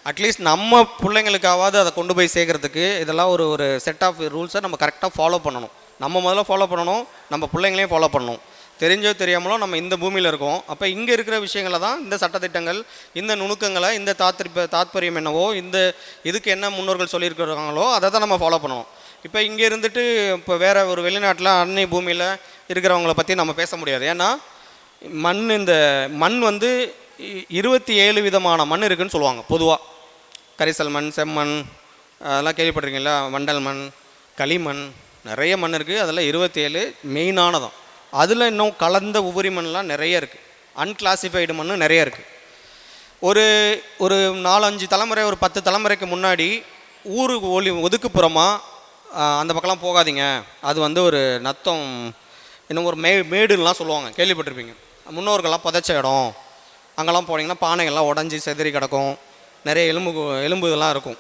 அட்லீஸ்ட் நம்ம பிள்ளைங்களுக்காவது அதை கொண்டு போய் சேர்க்குறதுக்கு இதெல்லாம் ஒரு செட் ஆஃப் ரூல்ஸை நம்ம கரெக்டாக ஃபாலோ பண்ணணும். நம்ம முதல்ல ஃபாலோ பண்ணணும், நம்ம பிள்ளைங்களையும் ஃபாலோ பண்ணணும். தெரிஞ்சோ தெரியாமலோ நம்ம இந்த பூமியில் இருக்கோம். அப்போ இங்கே இருக்கிற விஷயங்களை தான், இந்த சட்டத்திட்டங்கள், இந்த நுணுக்கங்களை, இந்த தாத்பரியம் என்னவோ, இதுக்கு என்ன முன்னோர்கள் சொல்லியிருக்கிறாங்களோ அதை தான் நம்ம ஃபாலோ பண்ணணும். இப்போ இங்கே இருந்துட்டு இப்போ வேறு ஒரு வெளிநாட்டில் அன்னை பூமியில் இருக்கிறவங்கள பற்றி நம்ம பேச முடியாது. ஏன்னா இந்த மண் வந்து 27 விதமான மண் இருக்குதுன்னு சொல்லுவாங்க. பொதுவாக கரிசல் மண், செம்மண், அதெல்லாம் கேள்விப்பட்டிருக்கீங்களா, வண்டல் மண், களிமண், நிறைய மண் இருக்குது. அதெல்லாம் 27 மெயினானதான். அதில் இன்னும் கலந்த உபரி மண்ணெலாம் நிறைய இருக்குது. அன்கிளாசிஃபைடு மண் நிறைய இருக்குது. ஒரு 4-5 தலைமுறை, ஒரு 10 தலைமுறைக்கு முன்னாடி ஊருக்கு ஒதுக்குப்புறமாக அந்த பக்கம்லாம் போகாதீங்க, அது வந்து ஒரு நத்தம், இன்னும் ஒரு மேடுலாம் சொல்லுவாங்க, கேள்விப்பட்டிருப்பீங்க. முன்னோர்கள்லாம் புதைச்ச இடம், அங்கெல்லாம் போனீங்கன்னா பானைகள்லாம் உடஞ்சி செதறி கிடக்கும், நிறைய எலும்பு இதெல்லாம் இருக்கும்.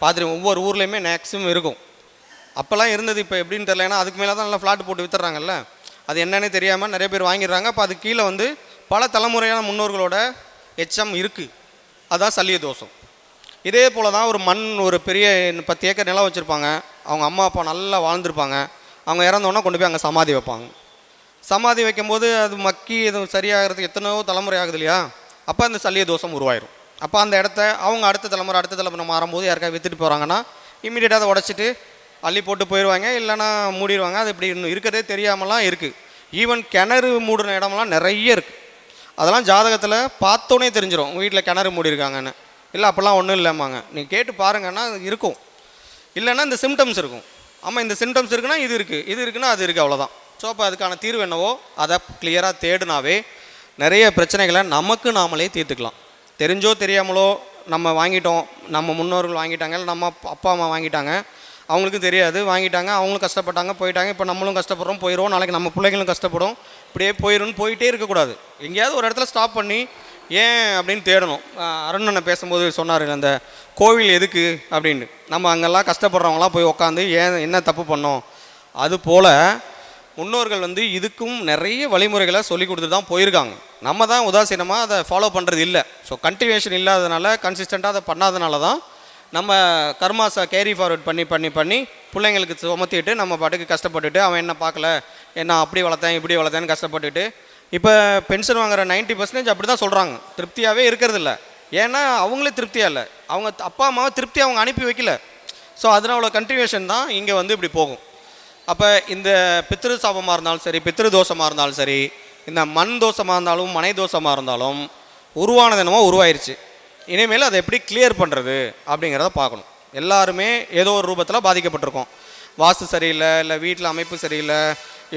பார்த்துட்டு ஒவ்வொரு ஊர்லேயுமே மேக்ஸிமம் இருக்கும். அப்போல்லாம் இருந்தது. இப்போ எப்படின்னு தெரியல, ஏன்னா அதுக்கு மேலே தான் நல்லா ஃப்ளாட் போட்டு வித்துறாங்கல்ல, அது என்னன்னே தெரியாமல் நிறைய பேர் வாங்கிடுறாங்க. அப்போ அது கீழே வந்து பல தலைமுறையான முன்னோர்களோட எச்சம் இருக்குது. அதுதான் சல்லிய தோஷம். இதே போல் தான் ஒரு மண், ஒரு பெரிய 10 ஏக்கர் நிலம் வச்சுருப்பாங்க, அவங்க அம்மா அப்பா நல்லா வாழ்ந்துருப்பாங்க, அவங்க இறந்தோன்னா கொண்டு போய் அங்கே சமாதி வைப்பாங்க. சமாதி வைக்கும்போது அது மக்கி இது சரியாகிறதுக்கு எத்தனையோ தலைமுறை ஆகுது இல்லையா, அப்போ அந்த சல்லிய தோஷம் உருவாயிடும். அப்போ அந்த இடத்த அவங்க அடுத்த தலைமுறை மாறும்போது யாருக்காவது விற்றுட்டு போகிறாங்கன்னா இமீடியட்டாக அதை உடச்சிட்டு அள்ளி போட்டு போயிடுவாங்க, இல்லைனா மூடிடுவாங்க. அது இப்படி இன்னும் இருக்கிறதே தெரியாமலாம் இருக்குது. ஈவன் கிணறு மூடின இடமெல்லாம் நிறைய இருக்குது. அதெல்லாம் ஜாதகத்தில் பார்த்தோன்னே தெரிஞ்சிடும் உங்கள் வீட்டில் கிணறு மூடிருக்காங்கன்னு. இல்லை அப்போல்லாம் ஒன்றும் இல்லைம்மாங்க, நீங்கள் கேட்டு பாருங்கன்னா இருக்கும். இல்லைன்னா இந்த சிம்டம்ஸ் இருக்கும். ஆமாம், இந்த சிம்டம்ஸ் இருக்குன்னா இது இருக்குன்னா அது இருக்குது, அவ்வளோதான். ஸோ அப்போ அதுக்கான தீர்வு என்னவோ அதை கிளியராக தேடினாவே நிறைய பிரச்சனைகளை நமக்கு நாமளே தீர்த்துக்கலாம். தெரிஞ்சோ தெரியாமலோ நம்ம வாங்கிட்டோம், நம்ம முன்னோர்கள் வாங்கிட்டாங்க, இல்லை நம்ம அப்பா அம்மா வாங்கிட்டாங்க, அவங்களுக்கும் தெரியாது, வாங்கிட்டாங்க, அவங்களும் கஷ்டப்பட்டாங்க, போயிட்டாங்க. இப்போ நம்மளும் கஷ்டப்படுறோம், போயிடுவோம், நாளைக்கு நம்ம பிள்ளைங்களும் கஷ்டப்படும். இப்படியே போயிட்டே இருக்கக்கூடாது. எங்கேயாவது ஒரு இடத்துல ஸ்டாப் பண்ணி ஏன் அப்படின்னு தேடணும். அருணனை பேசும்போது சொன்னார், அந்த கோவில் எதுக்கு அப்படின்னு. நம்ம அங்கெல்லாம் கஷ்டப்படுறவங்களாம் போய் உட்காந்து ஏன் என்ன தப்பு பண்ணோம். அதுபோல் முன்னோர்கள் வந்து இதுக்கும் நிறைய வழிமுறைகளை சொல்லி கொடுத்துட்டு தான் போயிருக்காங்க. நம்ம தான் உதாசீனமாக அதை ஃபாலோ பண்ணுறது இல்லை. ஸோ கண்டினியூஷன் இல்லாதனால, கன்சிஸ்டண்ட்டாக அதை பண்ணாதனால தான் நம்ம கர்மாஸை கேரி ஃபார்வர்ட் பண்ணி பிள்ளைங்களுக்கு சுமத்திட்டு நம்ம பாட்டுக்கு கஷ்டப்பட்டுட்டு, அவன் என்ன பார்க்கல, என்ன அப்படி வளர்த்தேன் இப்படி வளர்த்தேன்னு கஷ்டப்பட்டுட்டு இப்போ பென்ஷன் வாங்குற 90% அப்படி தான் சொல்கிறாங்க. திருப்தியாகவே இருக்கிறதில்ல. ஏன்னா அவங்களே திருப்தியாக இல்லை, அவங்க அப்பா அம்மாவை திருப்தியாக அவங்க அனுப்பி வைக்கல. ஸோ அதனோட கண்டினியூஷன் தான் இங்கே வந்து இப்படி போகும். அப்போ இந்த பித்ரு சாபமாக இருந்தாலும் சரி, பித்ரு தோஷமாக இருந்தாலும் சரி, இந்த மண் தோஷமாக இருந்தாலும் மனை தோஷமாக இருந்தாலும் உருவானது என்னமோ உருவாயிருச்சு. இனிமேல் அதை எப்படி கிளியர் பண்ணுறது அப்படிங்கிறத பார்க்கணும். எல்லாருமே ஏதோ ஒரு ரூபத்தில் பாதிக்கப்பட்டிருக்கோம். வாஸ்து சரியில்லை, இல்லை வீட்டில் அமைப்பு சரியில்லை,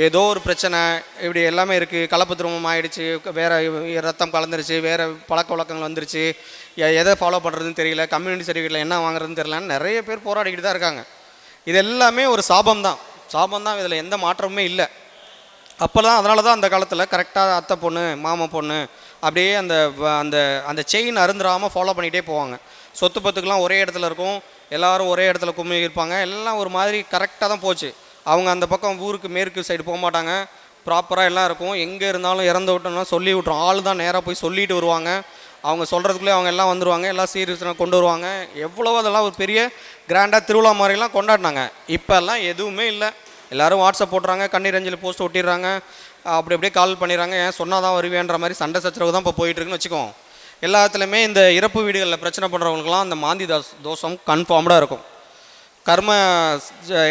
ஏதோ ஒரு பிரச்சனை, இப்படி எல்லாமே இருக்குது. கலப்பு திருமணம் ஆகிடுச்சு, வேறு ரத்தம் கலந்துருச்சு, வேறு பழக்க வழக்கங்கள் வந்துருச்சு, எதை ஃபாலோ பண்ணுறதுன்னு தெரியல, கம்யூனிட்டி சர்டிஃபிகேட்டில் என்ன வாங்குறதுன்னு தெரியலன்னு நிறைய பேர் போராடிக்கிட்டு தான் இருக்காங்க. இது எல்லாமே ஒரு சாபம் தான். இதில் எந்த மாற்றமுமே இல்லை. அதனால தான் அந்த காலத்தில் கரெக்டாக அத்தை பொண்ணு மாமா பொண்ணு அப்படியே அந்த அந்த அந்த செயின் அருந்துடாமல் ஃபாலோ பண்ணிகிட்டே போவாங்க. சொத்து பத்துக்கெலாம் ஒரே இடத்துல இருக்கும், எல்லோரும் ஒரே இடத்துல கும்மி இருப்பாங்க, எல்லாம் ஒரு மாதிரி கரெக்டாக தான் போச்சு. அவங்க அந்த பக்கம் ஊருக்கு மேற்கு சைடு போக மாட்டாங்க, ப்ராப்பராக எல்லாம் இருக்கும். எங்கே இருந்தாலும் இறந்து விட்டோம்னா சொல்லி விட்றோம். ஆள் தான் நேராக போய் சொல்லிட்டு வருவாங்க. அவங்க சொல்கிறதுக்குள்ளே அவங்க எல்லாம் வந்துடுவாங்க, எல்லாம் சீரியஸாக கொண்டு வருவாங்க. எவ்வளோ அதெல்லாம் ஒரு பெரிய கிராண்டாக திருவிழா மாதிரிலாம் கொண்டாடினாங்க. இப்போல்லாம் எதுவுமே இல்லை. எல்லோரும் வாட்ஸ்அப் போட்டுறாங்க, கண்ணீர் அஞ்சலி போஸ்ட் ஒட்டிடுறாங்க, அப்படி அப்படியே கால் பண்ணிடுறாங்க. ஏன் சொன்னால் தான் வருவேன்ற மாதிரி சண்டை சச்சரவு தான் இப்போ போயிட்டுருக்குன்னு வச்சுக்கோம். எல்லாத்துலேயுமே இந்த இறப்பு வீடுகளில் பிரச்சனை பண்ணுறவங்களுக்குலாம் அந்த மாந்தி தோஷம் கன்ஃபார்ம்டாக இருக்கும். கர்ம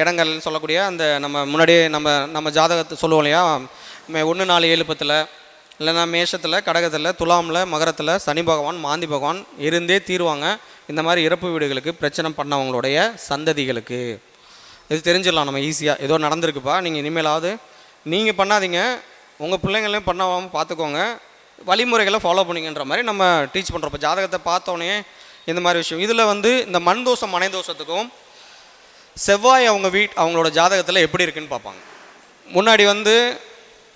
இடங்கள்னு சொல்லக்கூடிய அந்த நம்ம முன்னாடியே நம்ம ஜாதகத்தை சொல்லுவோம் இல்லையா, 1 4 7 10 இல்லைன்னா மேஷத்தில், கடகத்தில், துலாமில், மகரத்தில் சனி பகவான், மாந்தி பகவான் இருந்தே தீருவாங்க இந்த மாதிரி இறப்பு வீடுகளுக்கு பிரச்சனை பண்ணவங்களுடைய சந்ததிகளுக்கு. இது தெரிஞ்சிடலாம் நம்ம ஈஸியாக. ஏதோ நடந்திருக்குப்பா, நீங்கள் இனிமேலாவது நீங்கள் பண்ணாதீங்க, உங்கள் பிள்ளைங்களையும் பண்ணாமல் பார்த்துக்கோங்க, வழிமுறைகளை ஃபாலோ பண்ணிங்கன்ற மாதிரி நம்ம டீச் பண்ணுறோம். இப்போ ஜாதகத்தை பார்த்தோன்னே இந்த மாதிரி விஷயம். இதில் இந்த மண் தோஷம் மனை தோஷத்துக்கும் செவ்வாய் அவங்களோட ஜாதகத்தில் எப்படி இருக்குன்னு பார்ப்பாங்க. முன்னாடி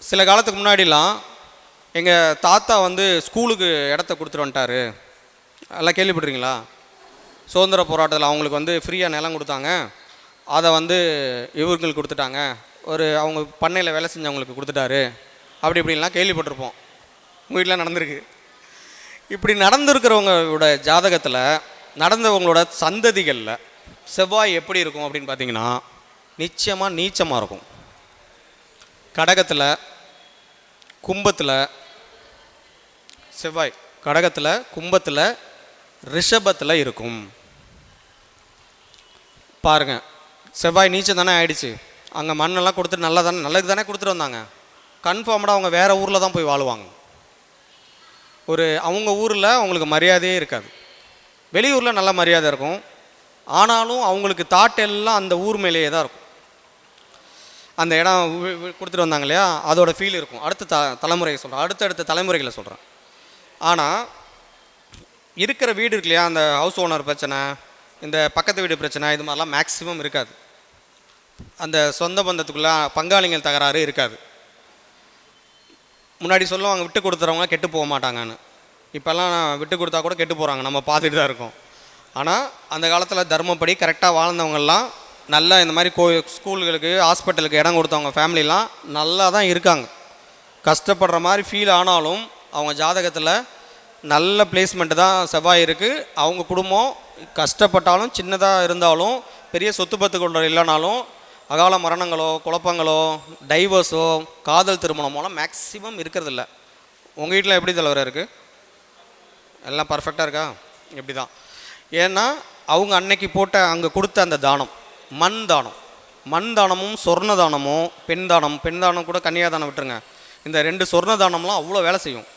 சில காலத்துக்கு முன்னாடிலாம் எங்கள் தாத்தா ஸ்கூலுக்கு இடத்த கொடுத்துட்டு வந்துட்டார். எல்லாம் கேள்விப்படுறீங்களா? சுதந்திர போராட்டத்தில் அவங்களுக்கு ஃப்ரீயாக நிலம் கொடுத்தாங்க, அதை இவர்களுக்கு கொடுத்துட்டாங்க, அவங்க பண்ணையில் வேலை செஞ்சவங்களுக்கு கொடுத்துட்டாரு, அப்படி இப்படின்லாம் கேள்விப்பட்டிருப்போம். உங்கள் வீட்டில் நடந்திருக்கு. இப்படி நடந்திருக்கிறவங்களோட ஜாதகத்தில் நடந்தவங்களோட சந்ததிகளில் செவ்வாய் எப்படி இருக்கும் அப்படின்னு பார்த்தீங்கன்னா நிச்சயமாக நீச்சமாக இருக்கும். கடகத்தில், கும்பத்தில் செவ்வாய், கடகத்தில், கும்பத்தில், ரிஷபத்தில் இருக்கும். பாருங்கள், செவ்வாய் நீச்சம் தானே ஆயிடுச்சு. அங்கே மண்ணெல்லாம் கொடுத்துட்டு நல்லதுக்கு தானே கொடுத்துட்டு வந்தாங்க. கன்ஃபார்ம்டாக அவங்க வேறு ஊரில் தான் போய் வாழுவாங்க. அவங்க ஊரில் அவங்களுக்கு மரியாதையே இருக்காது. வெளியூரில் நல்ல மரியாதை இருக்கும், ஆனாலும் அவங்களுக்கு தாட் எல்லாம் அந்த ஊர் மேலேயே தான் இருக்கும். அந்த இடம் கொடுத்துட்டு வந்தாங்க இல்லையா, அதோட ஃபீல் இருக்கும். அடுத்த தலைமுறையை சொல்கிறேன், அடுத்தடுத்த தலைமுறைகளை சொல்கிறேன். ஆனால் இருக்கிற வீடு இருக்கு இல்லையா, அந்த ஹவுஸ் ஓனர் பிரச்சனை, இந்த பக்கத்து வீடு பிரச்சனை, இது மாதிரிலாம் மேக்ஸிமம் இருக்காது. அந்த சொந்த பந்தத்துக்குள்ளே பங்காளிகள் தகராறு இருக்காது. முன்னாடி சொல்லுவாங்க விட்டு கொடுத்துறவங்க கெட்டு போக மாட்டாங்கன்னு. இப்போல்லாம் விட்டு கொடுத்தா கூட கெட்டு போகிறாங்க, நம்ம பார்த்துட்டு தான் இருக்கோம். ஆனால் அந்த காலத்தில் தர்மப்படி கரெக்டாக வாழ்ந்தவங்கெல்லாம் நல்லா இந்த மாதிரி ஸ்கூல்களுக்கு, ஹாஸ்பிட்டலுக்கு இடம் கொடுத்தவங்க ஃபேமிலிலாம் நல்லா தான் இருக்காங்க. கஷ்டப்படுற மாதிரி ஃபீல் ஆனாலும் அவங்க ஜாதகத்தில் நல்ல பிளேஸ்மெண்ட்டு தான் செவ்வாய் இருக்குது. அவங்க குடும்பம் கஷ்டப்பட்டாலும், சின்னதாக இருந்தாலும், பெரிய சொத்து பத்து கொண்டு இல்லைனாலும், அகால மரணங்களோ, குழப்பங்களோ, டைவர்ஸோ, காதல் திருமணமோ மேக்ஸிமம் இருக்கிறதில்ல. உங்கள் வீட்டில் எப்படி தலைவராக இருக்குது? எல்லாம் பர்ஃபெக்டாக இருக்கா? இப்படி தான். ஏன்னா அவங்க அன்னைக்கு போட்ட அங்கே கொடுத்த அந்த தானம், மண் தானம், மண் தானமும் சொர்ண தானமும், பெண் தானம் கூட கன்னியாதானம் விட்டுருங்க, இந்த 2 சொர்ண தானம்லாம் அவ்வளோ வேலை செய்யும்.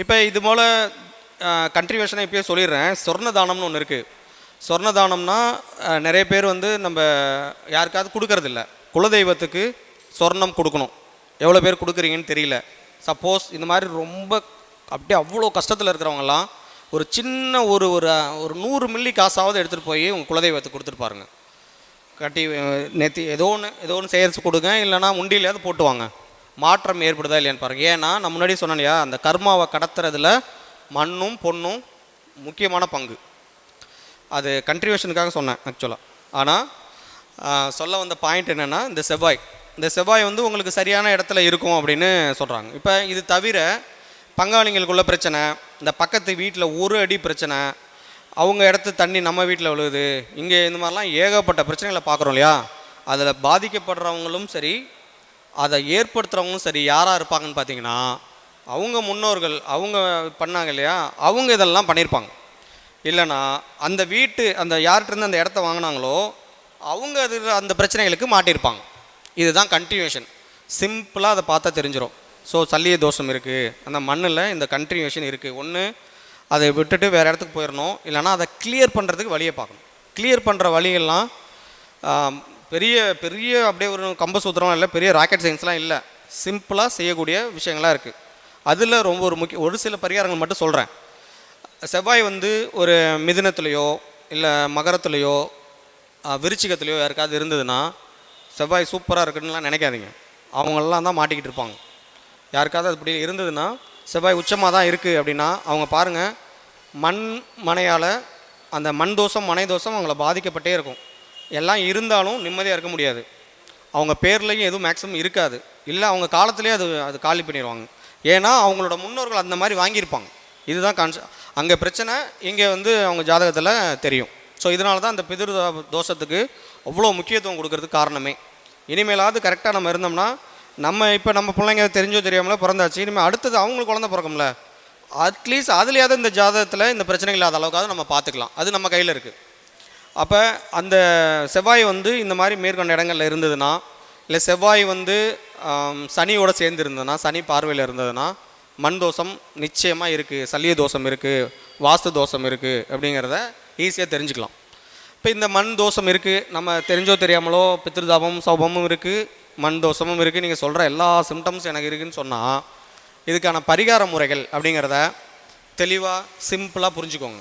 இப்போ இது போல் கண்ட்ரிபியூஷனை இப்போயே சொல்லிடுறேன். சொர்ண தானம்னு ஒன்று இருக்குது. சொர்ண தானம்னா நிறைய பேர் நம்ம யாருக்காவது கொடுக்கறதில்ல. குலதெய்வத்துக்கு சொர்ணம் கொடுக்கணும். எவ்வளோ பேர் கொடுக்குறீங்கன்னு தெரியல. சப்போஸ் இந்த மாதிரி ரொம்ப அப்படியே அவ்வளோ கஷ்டத்தில் இருக்கிறவங்கலாம் ஒரு சின்ன ஒரு 100 மில்லி காசாவது எடுத்துகிட்டு போய் உங்கள் குலதெய்வத்துக்கு கொடுத்துட்டு பாருங்கள். கட்டி நேற்று ஏதோ ஒன்று சேர்த்து கொடுங்க, இல்லைனா உண்டியிலையாவது போட்டுவாங்க. மாற்றம் ஏற்படுதா இல்லையான்னு பாருங்கள். ஏன்னா நான் முன்னாடி சொன்னேன் இல்லையா, அந்த கர்மாவை கடத்துறதுல மண்ணும் பொண்ணும் முக்கியமான பங்கு. அது கண்ட்ரிபியூஷனுக்காக சொன்னேன் ஆக்சுவலாக. ஆனால் சொல்ல வந்த பாயிண்ட் என்னென்னா, இந்த செவ்வாய் உங்களுக்கு சரியான இடத்துல இருக்கும் அப்படின்னு சொல்கிறாங்க. இப்போ இது தவிர பங்காளிங்களுக்குள்ள பிரச்சனை, இந்த பக்கத்து வீட்டில் ஒரு அடி பிரச்சனை, அவங்க இடத்து தண்ணி நம்ம வீட்டில் விழுகுது, இங்கே இந்த மாதிரிலாம் ஏகப்பட்ட பிரச்சனைகளை பார்க்குறோம் இல்லையா. அதில் பாதிக்கப்படுறவங்களும் சரி, அதை ஏற்படுத்துகிறவங்களும் சரி யாராக இருப்பாங்கன்னு பார்த்தீங்கன்னா, அவங்க முன்னோர்கள் அவங்க பண்ணாங்க இல்லையா, அவங்க இதெல்லாம் பண்ணியிருப்பாங்க. இல்லைனா அந்த யார்கிட்டருந்து அந்த இடத்த வாங்கினாங்களோ அவங்க அந்த பிரச்சனைகளுக்கு மாட்டியிருப்பாங்க. இதுதான் கண்டினியூஷன். சிம்பிளாக அதை பார்த்தா தெரிஞ்சிடும். ஸோ சல்லிய தோஷம் இருக்குது, அந்த மண்ணில் இந்த கண்டினியூஷன் இருக்குது. ஒன்று அதை விட்டுட்டு வேறு இடத்துக்கு போயிடணும், இல்லைனா அதை கிளியர் பண்ணுறதுக்கு வழியை பார்க்கணும். கிளியர் பண்ணுற வழியெல்லாம் பெரிய பெரிய அப்படியே ஒரு கம்பசூத்திரம் இல்லை, பெரிய ராக்கெட் சயின்ஸ்லாம் இல்லை, சிம்பிளாக செய்யக்கூடிய விஷயங்களாக இருக்குது. அதில் ரொம்ப ஒரு சில பரிகாரங்கள் மட்டும் சொல்கிறேன். செவ்வாய் ஒரு மிதுனத்துலேயோ இல்லை மகரத்துலேயோ விருச்சிகத்துலேயோ யாருக்காவது இருந்ததுன்னா செவ்வாய் சூப்பராக இருக்குன்னுலாம் நினைக்காதீங்க. அவங்களெலாம் தான் மாட்டிக்கிட்டு இருப்பாங்க. யாருக்காவது அப்படி இருந்ததுன்னா செவ்வாய் உச்சமாக தான் இருக்குது அப்படின்னா அவங்க பாருங்கள், மனையால் அந்த மண் தோஷம் மனை தோஷம் அவங்கள பாதிக்கப்பட்டே இருக்கும். எல்லாம் இருந்தாலும் நிம்மதியாக இருக்க முடியாது. அவங்க பேர்லேயும் எதுவும் மேக்ஸிமம் இருக்காது, இல்லை அவங்க காலத்துலேயே அது காலி பண்ணிடுவாங்க. ஏன்னா அவங்களோட முன்னோர்கள் அந்த மாதிரி வாங்கியிருப்பாங்க. இதுதான் அங்கே பிரச்சனை, இங்கே வந்து அவங்க ஜாதகத்தில் தெரியும். ஸோ இதனால தான் அந்த பிதிர் தோஷத்துக்கு அவ்வளோ முக்கியத்துவம் கொடுக்கறதுக்கு காரணமே. இனிமேலாவது கரெக்டாக நம்ம இருந்தோம்னா, இப்போ நம்ம பிள்ளைங்க தெரிஞ்சோ தெரியாமல பிறந்தாச்சு, இனிமேல் அடுத்தது அவங்களுக்கு குழந்தை பிறக்கும்ல, அட்லீஸ்ட் அதுலேயாவது இந்த ஜாதகத்தில் இந்த பிரச்சனைகள் இல்லாத அளவுக்காவது நம்ம பார்த்துக்கலாம். அது நம்ம கையில் இருக்குது. அப்போ அந்த செவ்வாய் வந்து இந்த மாதிரி மேற்கொண்ட இடங்களில் இருந்ததுன்னா, இல்லை செவ்வாய் வந்து சனியோடு சேர்ந்து இருந்ததுன்னா, சனி பார்வையில் இருந்ததுன்னா மண் தோஷம் நிச்சயமாக இருக்குது, சல்லிய தோஷம் இருக்குது, வாஸ்து தோஷம் இருக்குது அப்படிங்கிறத ஈஸியாக தெரிஞ்சுக்கலாம். இப்போ இந்த மண் தோஷம் இருக்குது, நம்ம தெரிஞ்சோ தெரியாமலோ பித்ருதாபம் சௌபமும் இருக்குது, மண் தோஷமும் இருக்குது, நீங்கள் சொல்கிற எல்லா சிம்டம்ஸ் எனக்கு இருக்குதுன்னு சொன்னால் இதுக்கான பரிகார முறைகள் அப்படிங்கிறத தெளிவாக சிம்பிளாக புரிஞ்சுக்கோங்க.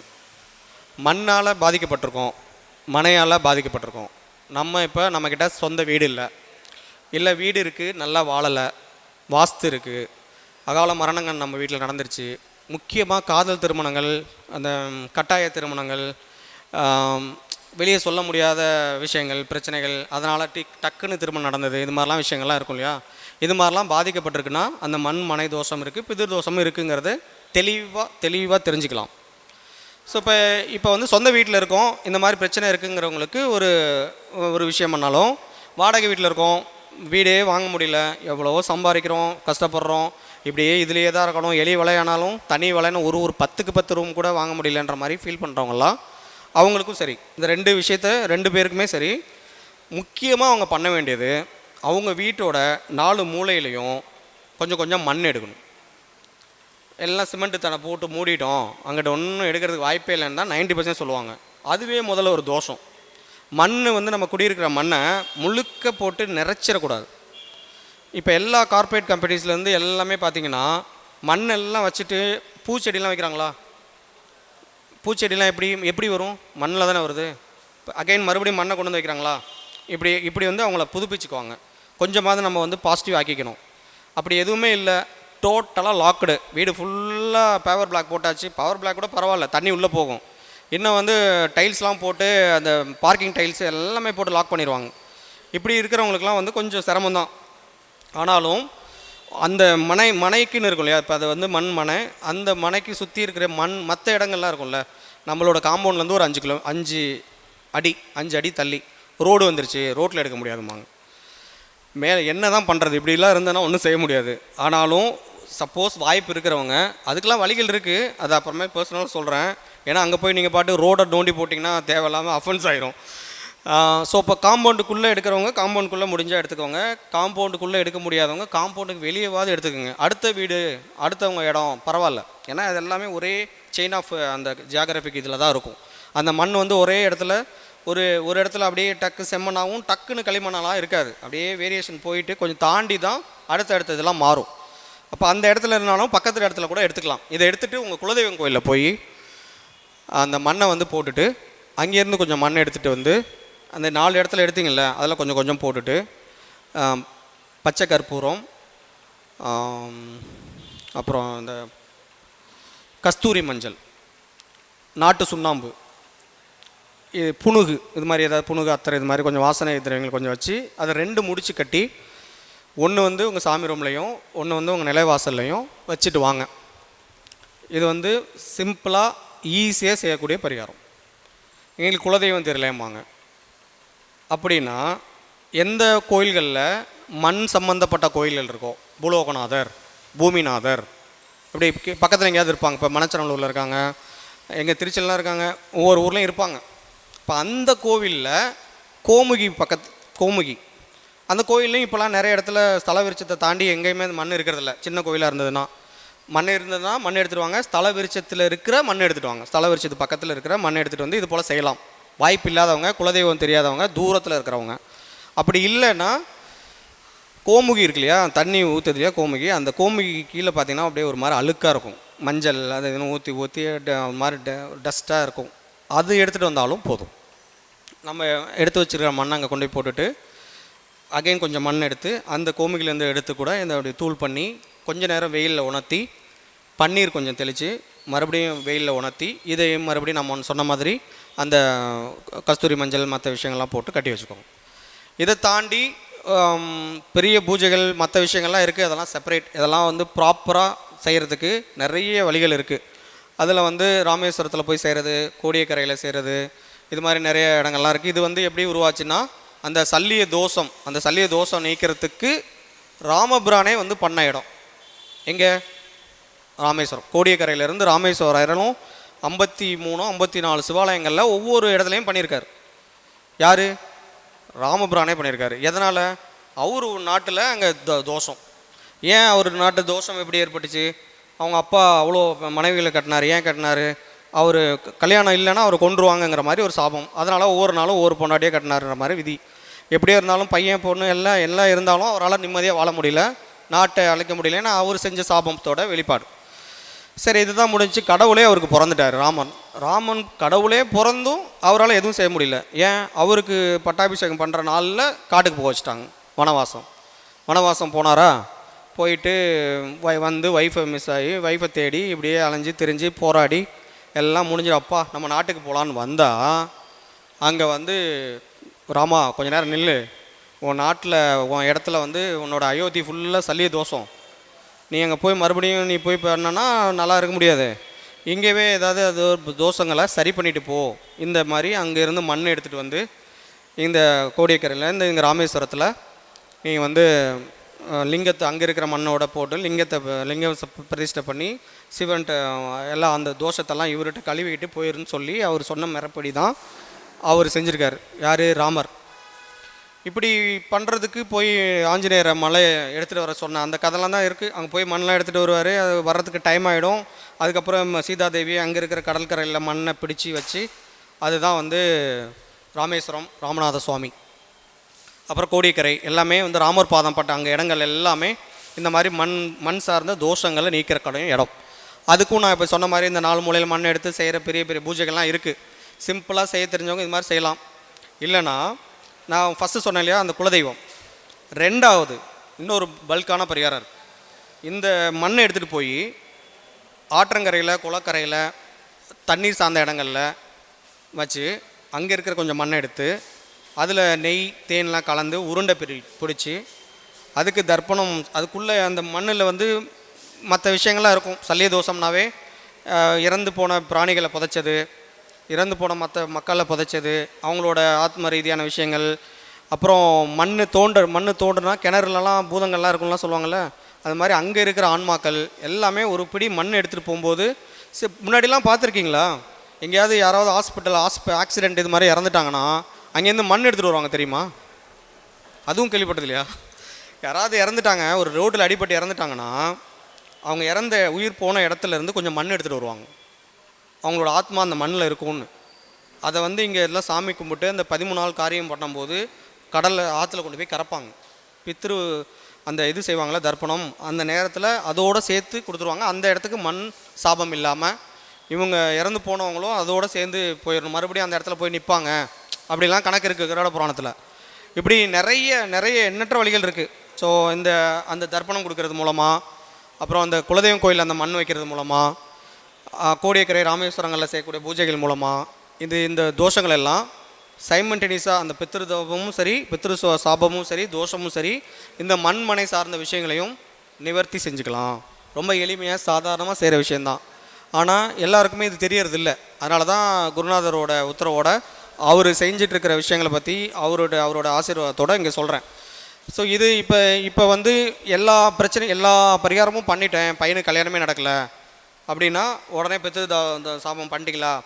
மண்ணால் பாதிக்கப்பட்டிருக்கோம், மனையால் பாதிக்கப்பட்டிருக்கோம். இப்போ நம்மக்கிட்ட சொந்த வீடு இல்லை வீடு இருக்குது நல்லா வாழலை, வாஸ்து இருக்குது, அகால மரணங்கள் நம்ம வீட்டில் நடந்துருச்சு, முக்கியமாக காதல் திருமணங்கள், அந்த கட்டாய திருமணங்கள், வெளியே சொல்ல முடியாத விஷயங்கள், பிரச்சனைகள், அதனால் டக்குன்னு திருமணம் நடந்தது, இது மாதிரிலாம் விஷயங்கள்லாம் இருக்கும் இல்லையா? இது மாதிரிலாம் பாதிக்கப்பட்டிருக்குன்னா அந்த மண் மனை தோஷம் இருக்குது, பிதிர் தோஷமும் இருக்குங்கிறது தெளிவாக தெரிஞ்சுக்கலாம். ஸோ இப்போ வந்து சொந்த வீட்டில் இருக்கோம், இந்த மாதிரி பிரச்சனை இருக்குங்கிறவங்களுக்கு ஒரு விஷயம் பண்ணாலும், வாடகை வீட்டில் இருக்கோம், வீடே வாங்க முடியல, எவ்வளவோ சம்பாதிக்கிறோம், கஷ்டப்படுறோம், இப்படியே இதுலேயே தான் இருக்கணும், எலி வலையானாலும் தனி வலைன்னு ஒரு 10க்கு 10 ரூம் கூட வாங்க முடியலன்ற மாதிரி ஃபீல் பண்ணுறவங்களாம் அவங்களுக்கும் சரி, இந்த 2 விஷயத்த 2 பேருக்குமே சரி, முக்கியமாக அவங்க பண்ண வேண்டியது அவங்க வீட்டோட 4 மூலையிலையும் கொஞ்சம் மண் எடுக்கணும். எல்லாம் சிமெண்ட்டு தனை போட்டு மூடிட்டோம், அங்கிட்ட ஒன்றும் எடுக்கிறதுக்கு வாய்ப்பே இல்லைன்னு தான் 90% சொல்லுவாங்க. அதுவே முதல்ல ஒரு தோஷம். மண் வந்து நம்ம குடியிருக்கிற மண்ணை முழுக்க போட்டு நிறைச்சிடக்கூடாது. இப்போ எல்லா கார்ப்பரேட் கம்பெனிஸ்லேருந்து எல்லாமே பார்த்திங்கன்னா மண்ணெல்லாம் வச்சுட்டு பூச்செடிலாம் வைக்கிறாங்களா? பூச்செடிலாம் எப்படி வரும்? மண்ணில் தானே வருது. அகைன் மறுபடியும் மண்ணை கொண்டு வந்து வைக்கிறாங்களா? இப்படி வந்து அவங்கள புதுப்பிச்சுக்குவாங்க. கொஞ்சமாவது நம்ம வந்து பாசிட்டிவ் ஆக்கிக்கணும். அப்படி எதுவுமே இல்லை, டோட்டலாக லாக்டு வீடு, ஃபுல்லாக பவர் பிளாக் போட்டாச்சு. பவர் பிளாக் கூட பரவாயில்ல, தண்ணி உள்ளே போகும். இன்னும் வந்து டைல்ஸ்லாம் போட்டு அந்த பார்க்கிங் டைல்ஸ் எல்லாமே போட்டு லாக் பண்ணிடுவாங்க. இப்படி இருக்கிறவங்களுக்குலாம் வந்து கொஞ்சம் சிரமம்தான். ஆனாலும் அந்த மனைக்குன்னு இருக்கும் இல்லையா, இப்போ அது வந்து மனை, அந்த மனைக்கு சுற்றி இருக்கிற மற்ற இடங்கள்லாம் இருக்கும்ல, நம்மளோட காம்பவுண்ட்லேருந்து ஒரு 5 அடி தள்ளி ரோடு வந்துருச்சு, ரோட்டில் எடுக்க முடியாதுமாங்க. மேலே என்ன தான் பண்ணுறது? இப்படிலாம் இருந்ததுன்னா ஒன்றும் செய்ய முடியாது. ஆனாலும் சப்போஸ் வாய்ப்பு இருக்கிறவங்க, அதுக்கெலாம் வழிகள் இருக்குது, அது அப்புறமே பர்சனலாக சொல்கிறேன். ஏன்னா அங்கே போய் நீங்கள் பாட்டு ரோடை நோண்டி போட்டிங்கன்னா தேவையில்லாமல் அஃபென்ஸ் ஆயிரும். ஸோ இப்போ காம்பவுண்டுக்குள்ளே எடுக்கிறவங்க காம்பவுண்டுக்குள்ளே முடிஞ்சால் எடுத்துக்கோங்க, காம்பவுண்டுக்குள்ளே எடுக்க முடியாதவங்க காம்பவுண்டுக்கு வெளியேவாது எடுத்துக்கோங்க. அடுத்த வீடு, அடுத்தவங்க இடம் பரவாயில்ல, ஏன்னா அது எல்லாமே ஒரே செயின் ஆஃப் அந்த ஜியாகிரபிக் இதில் தான் இருக்கும். அந்த மண் வந்து ஒரே இடத்துல ஒரு இடத்துல அப்படியே செம்மண்ணாகவும் டக்குன்னு களிமண்ணாலாம் இருக்காது, அப்படியே வேரியேஷன் போயிட்டு கொஞ்சம் தாண்டி தான் அடுத்த இதெல்லாம் மாறும். அப்போ அந்த இடத்துல இருந்தாலும் பக்கத்து இடத்துல கூட எடுத்துக்கலாம். இதை எடுத்துகிட்டு உங்கள் குலதெய்வம் கோயிலில் போய் அந்த மண்ணை வந்து போட்டுட்டு, அங்கேருந்து கொஞ்சம் மண் எடுத்துகிட்டு வந்து அந்த 4 இடத்துல எடுத்தீங்கல்ல, அதில் கொஞ்சம் போட்டுட்டு பச்சை கற்பூரம், அப்புறம் இந்த கஸ்தூரி மஞ்சள், நாட்டு சுண்ணாம்பு, புணுகு, இது மாதிரி ஏதாவது புணுகு, அத்தரை, இது மாதிரி கொஞ்சம் வாசனை திரவியங்கள் கொஞ்சம் வச்சு அதை 2 முடிச்சு கட்டி, ஒன்று வந்து உங்கள் சாமி ரூம்லையும் ஒன்று வந்து உங்கள் நிலைவாசல்லையும் வச்சுட்டு வாங்க. இது வந்து சிம்பிளாக ஈஸியாக செய்யக்கூடிய பரிகாரம். எங்களுக்கு குலதெய்வம் தெரியலையம்பாங்க. அப்படின்னா எந்த கோயில்களில் மண் சம்மந்தப்பட்ட கோயில்கள் இருக்கோ, பூலோகநாதர், பூமிநாதர், இப்படி பக்கத்தில் எங்கேயாவது இருப்பாங்க. இப்போ மணச்சநல்லூரில் இருக்காங்க, எங்கள் திருச்சிலாம் இருக்காங்க, ஒவ்வொரு ஊர்லேயும் இருப்பாங்க. இப்போ அந்த கோவிலில் கோமுகி அந்த கோயில்லையும் இப்போலாம் நிறைய இடத்துல ஸ்தல விருட்சத்தை தாண்டி எங்கேயுமே மண் இருக்கிறதில்ல. சின்ன கோயிலாக இருந்ததுன்னா மண் எடுத்துடுவாங்க, ஸ்தல விருட்சத்தில் இருக்கிற மண் எடுத்துகிட்டு வாங்க, ஸ்தல விருட்சத்து பக்கத்தில் இருக்கிற மண் எடுத்துகிட்டு வந்து இது போல் செய்யலாம். வாய்ப்பு இல்லாதவங்க, குலதெய்வம் தெரியாதவங்க, தூரத்தில் இருக்கிறவங்க. அப்படி இல்லைன்னா கோமுகி இருக்கு இல்லையா, தண்ணி ஊற்றுது இல்லையா கோமுகி, அந்த கோமுகி கீழே பார்த்தீங்கன்னா அப்படியே ஒரு மாதிரி அழுக்காக இருக்கும், மஞ்சள் அது இதுன்னு ஊற்றி மாதிரி டஸ்ட்டாக இருக்கும். அது எடுத்துகிட்டு வந்தாலும் போதும். நம்ம எடுத்து வச்சுருக்கிற மண்ணை அங்கே கொண்டு போய் போட்டுட்டு அகைன் கொஞ்சம் மண் எடுத்து அந்த கோமுகிலேருந்து எடுத்து கூட இந்த அப்படி தூள் பண்ணி கொஞ்சம் நேரம் வெயிலில் உணர்த்தி, பன்னீர் கொஞ்சம் தெளித்து மறுபடியும் வெயிலில் உணர்த்தி, இதை மறுபடியும் நம்ம சொன்ன மாதிரி அந்த கஸ்தூரி மஞ்சள் மற்ற விஷயங்கள்லாம் போட்டு கட்டி வச்சுக்கோங்க. இதை தாண்டி பெரிய பூஜைகள் மற்ற விஷயங்கள்லாம் இருக்குது, அதெல்லாம் செப்பரேட். இதெல்லாம் வந்து ப்ராப்பராக செய்கிறதுக்கு நிறைய வழிகள் இருக்குது. அதில் வந்து ராமேஸ்வரத்தில் போய் செய்கிறது, கோடியக்கரையில் செய்கிறது, இது மாதிரி நிறைய இடங்கள்லாம் இருக்குது. இது வந்து எப்படி உருவாச்சுன்னா, அந்த சல்லிய தோஷம் நீக்கிறதுக்கு ராமபிரானே வந்து பண்ண இடம் எங்கே? ராமேஸ்வரம். கோடியக்கரையிலேருந்து ராமேஸ்வரம் வரலும் 53 54 சிவாலயங்களில் ஒவ்வொரு இடத்துலையும் பண்ணியிருக்காரு. யார்? ராமபிரானே பண்ணியிருக்காரு. எதனால்? அவர் நாட்டில் அங்கே தோஷம். ஏன் அவர் நாட்டு தோஷம் எப்படி ஏற்பட்டுச்சு? அவங்க அப்பா அவ்வளோ மனைவிகளை கட்டினார். ஏன் கட்டினார்? அவர் கல்யாணம் இல்லைன்னா அவர் கொன்றுவாங்கங்கிற மாதிரி ஒரு சாபம். அதனால் ஒவ்வொரு நாளும் ஒவ்வொரு பொண்டாட்டியே கட்டினாருன்ற மாதிரி விதி. எப்படியோ இருந்தாலும் பையன் பொண்ணு எல்லாம் இருந்தாலும் அவரால் நிம்மதியாக வாழ முடியல, நாட்டை அழைக்க முடியல. ஏன்னா அவர் செஞ்ச சாபத்தோட வெளிப்பாடு. சரி, இதுதான் முடிஞ்சு. கடவுளே அவருக்கு பிறந்துட்டார். ராமன் கடவுளே பிறந்தும் அவரால் எதுவும் செய்ய முடியல. ஏன்? அவருக்கு பட்டாபிஷேகம் பண்ணுற நாளில் காட்டுக்கு போக வச்சுட்டாங்க. வனவாசம் போனாரா? போயிட்டு வந்து ஒய்ஃபை மிஸ் ஆகி ஒய்ஃபை தேடி இப்படியே அலைஞ்சு திரிஞ்சு போராடி எல்லாம் முடிஞ்சிடப்பா நம்ம நாட்டுக்கு போகலான்னு வந்தால், அங்கே வந்து ராமா கொஞ்ச நேரம் நில்லு, உன் நாட்டில் உன் இடத்துல வந்து உன்னோட அயோத்தி ஃபுல்லாக சல்லிய தோஷம், நீ அங்கே போய் மறுபடியும் நீ போய் பண்ணனா நல்லா இருக்க முடியாது, இங்கேவே ஏதாவது அது தோஷங்களை சரி பண்ணிட்டு போ. இந்த மாதிரி அங்கேருந்து மண் எடுத்துகிட்டு வந்து இந்த கோடியக்கரையில் இங்கே ராமேஸ்வரத்தில் நீ வந்து லிங்கத்தை அங்கே இருக்கிற மண்ணோட போட்டு லிங்கம் பிரதிஷ்டை பண்ணி சிவன்கிட்ட எல்லாம் அந்த தோஷத்தெல்லாம் இவர்கிட்ட கழுவிக்கிட்டு போயிருன்னு சொல்லி அவர் சொன்ன முறைப்படி தான் அவர் செஞ்சுருக்கார். யார்? ராமர். இப்படி பண்ணுறதுக்கு போய் ஆஞ்சநேயரை மலை எடுத்துகிட்டு வர சொன்ன அந்த கதைலாம் தான் இருக்குது. அங்கே போய் மண்ணெலாம் எடுத்துகிட்டு வருவார். அது வர்றதுக்கு டைம் ஆகிடும். அதுக்கப்புறம் சீதாதேவி அங்கே இருக்கிற கடற்கரையில் மண்ணை பிடிச்சி வச்சு, அதுதான் வந்து ராமேஸ்வரம் ராமநாத சுவாமி. அப்புறம் கோடியக்கரை எல்லாமே வந்து ராமர் பாதம் பட்ட அங்கே இடங்கள் எல்லாமே இந்த மாதிரி மண் சார்ந்த தோஷங்களை நீக்கிற கடையும் இடம். அதுக்கும் நான் இப்போ சொன்ன மாதிரி இந்த 4 மூலையில் மண் எடுத்து செய்கிற பெரிய பெரிய பூஜைகள்லாம் இருக்குது. சிம்பிளாக செய்ய தெரிஞ்சவங்க இது மாதிரி செய்யலாம். இல்லைனா நான் ஃபஸ்ட்டு சொன்னேன் இல்லையா, அந்த குலதெய்வம். 2வது இன்னொரு பல்கான பரிகாரம் இருக்குது. இந்த மண்ணை எடுத்துகிட்டு போய் ஆற்றங்கரையில் குளக்கரையில் தண்ணீர் சார்ந்த இடங்களில் வச்சு அங்கே இருக்கிற கொஞ்சம் மண்ணை எடுத்து அதில் நெய் தேன்லாம் கலந்து உருண்டை பிடிச்சி அதுக்கு தர்ப்பணம், அதுக்குள்ளே அந்த மண்ணில் வந்து மற்ற விஷயங்கள்லாம் இருக்கும். சல்லிய தோஷம்னாவே இறந்து போன பிராணிகளை புதைச்சது, இறந்து போன மற்ற மக்களை புதைச்சது, அவங்களோட ஆத்ம ரீதியான விஷயங்கள். அப்புறம் மண் தோண்டுனா கிணறுலலாம் பூதங்கள்லாம் இருக்கும்லாம் சொல்லுவாங்கள்ல, அது மாதிரி அங்கே இருக்கிற ஆன்மாக்கள் எல்லாமே ஒரு பிடி மண் எடுத்துகிட்டு போகும்போது முன்னாடிலாம் பார்த்துருக்கீங்களா? எங்கேயாவது யாராவது ஆக்சிடெண்ட் இது மாதிரி இறந்துட்டாங்கன்னா அங்கேருந்து மண் எடுத்துகிட்டு வருவாங்க தெரியுமா? அதுவும் கேள்விப்பட்டது இல்லையா? யாராவது இறந்துட்டாங்க, ஒரு ரோட்டில் அடிபட்டு இறந்துட்டாங்கன்னா அவங்க இறந்த உயிர் போன இடத்துலேருந்து கொஞ்சம் மண் எடுத்துகிட்டு வருவாங்க. அவங்களோட ஆத்மா அந்த மண்ணில் இருக்கும்னு. அதை வந்து இங்கே எல்லாம் சாமி கும்பிட்டு அந்த 13 நாள் காரியம் பண்ணும்போது கடலில் ஆற்றுல கொண்டு போய் கரைப்பாங்க. பித்ரு அந்த இது செய்வாங்களே தர்ப்பணம், அந்த நேரத்தில் அதோடு சேர்த்து கொடுத்துருவாங்க. அந்த இடத்துக்கு மண் சாபம் இல்லாமல் இவங்க இறந்து போனவங்களும் அதோடு சேர்ந்து போயிடணும், மறுபடியும் அந்த இடத்துல போய் நிற்பாங்க. அப்படிலாம் கணக்கு இருக்குது கருட புராணத்தில். இப்படி நிறைய எண்ணற்ற வழிகள் இருக்குது. ஸோ அந்த தர்ப்பணம் கொடுக்கறது மூலமாக, அப்புறம் அந்த குலதெய்வம் கோயில் அந்த மண் வைக்கிறது மூலமாக, கோடியக்கரை ராமேஸ்வரங்களில் செய்யக்கூடிய பூஜைகள் மூலமாக இந்த தோஷங்கள் எல்லாம் சைமண்டேனியஸாக அந்த பித்ருதோபமும் சரி, பித்ரு சாபமும் சரி, தோஷமும் சரி, இந்த மண்மனை சார்ந்த விஷயங்களையும் நிவர்த்தி செஞ்சுக்கலாம். ரொம்ப எளிமையாக சாதாரணமாக செய்கிற விஷயந்தான். ஆனால் எல்லாருக்குமே இது தெரியறதில்லை. அதனால தான் குருநாதரோட உத்தரவோட அவர் செஞ்சிட்ருக்கிற விஷயங்களை பற்றி அவரோட ஆசீர்வாதத்தோடு இங்கே சொல்கிறேன். ஸோ இது இப்போ வந்து எல்லா பரிகாரமும் பண்ணிட்டேன், பையனுக்கு கல்யாணமே நடக்கலை அப்படின்னா உடனே பெற்று இந்த சாபம்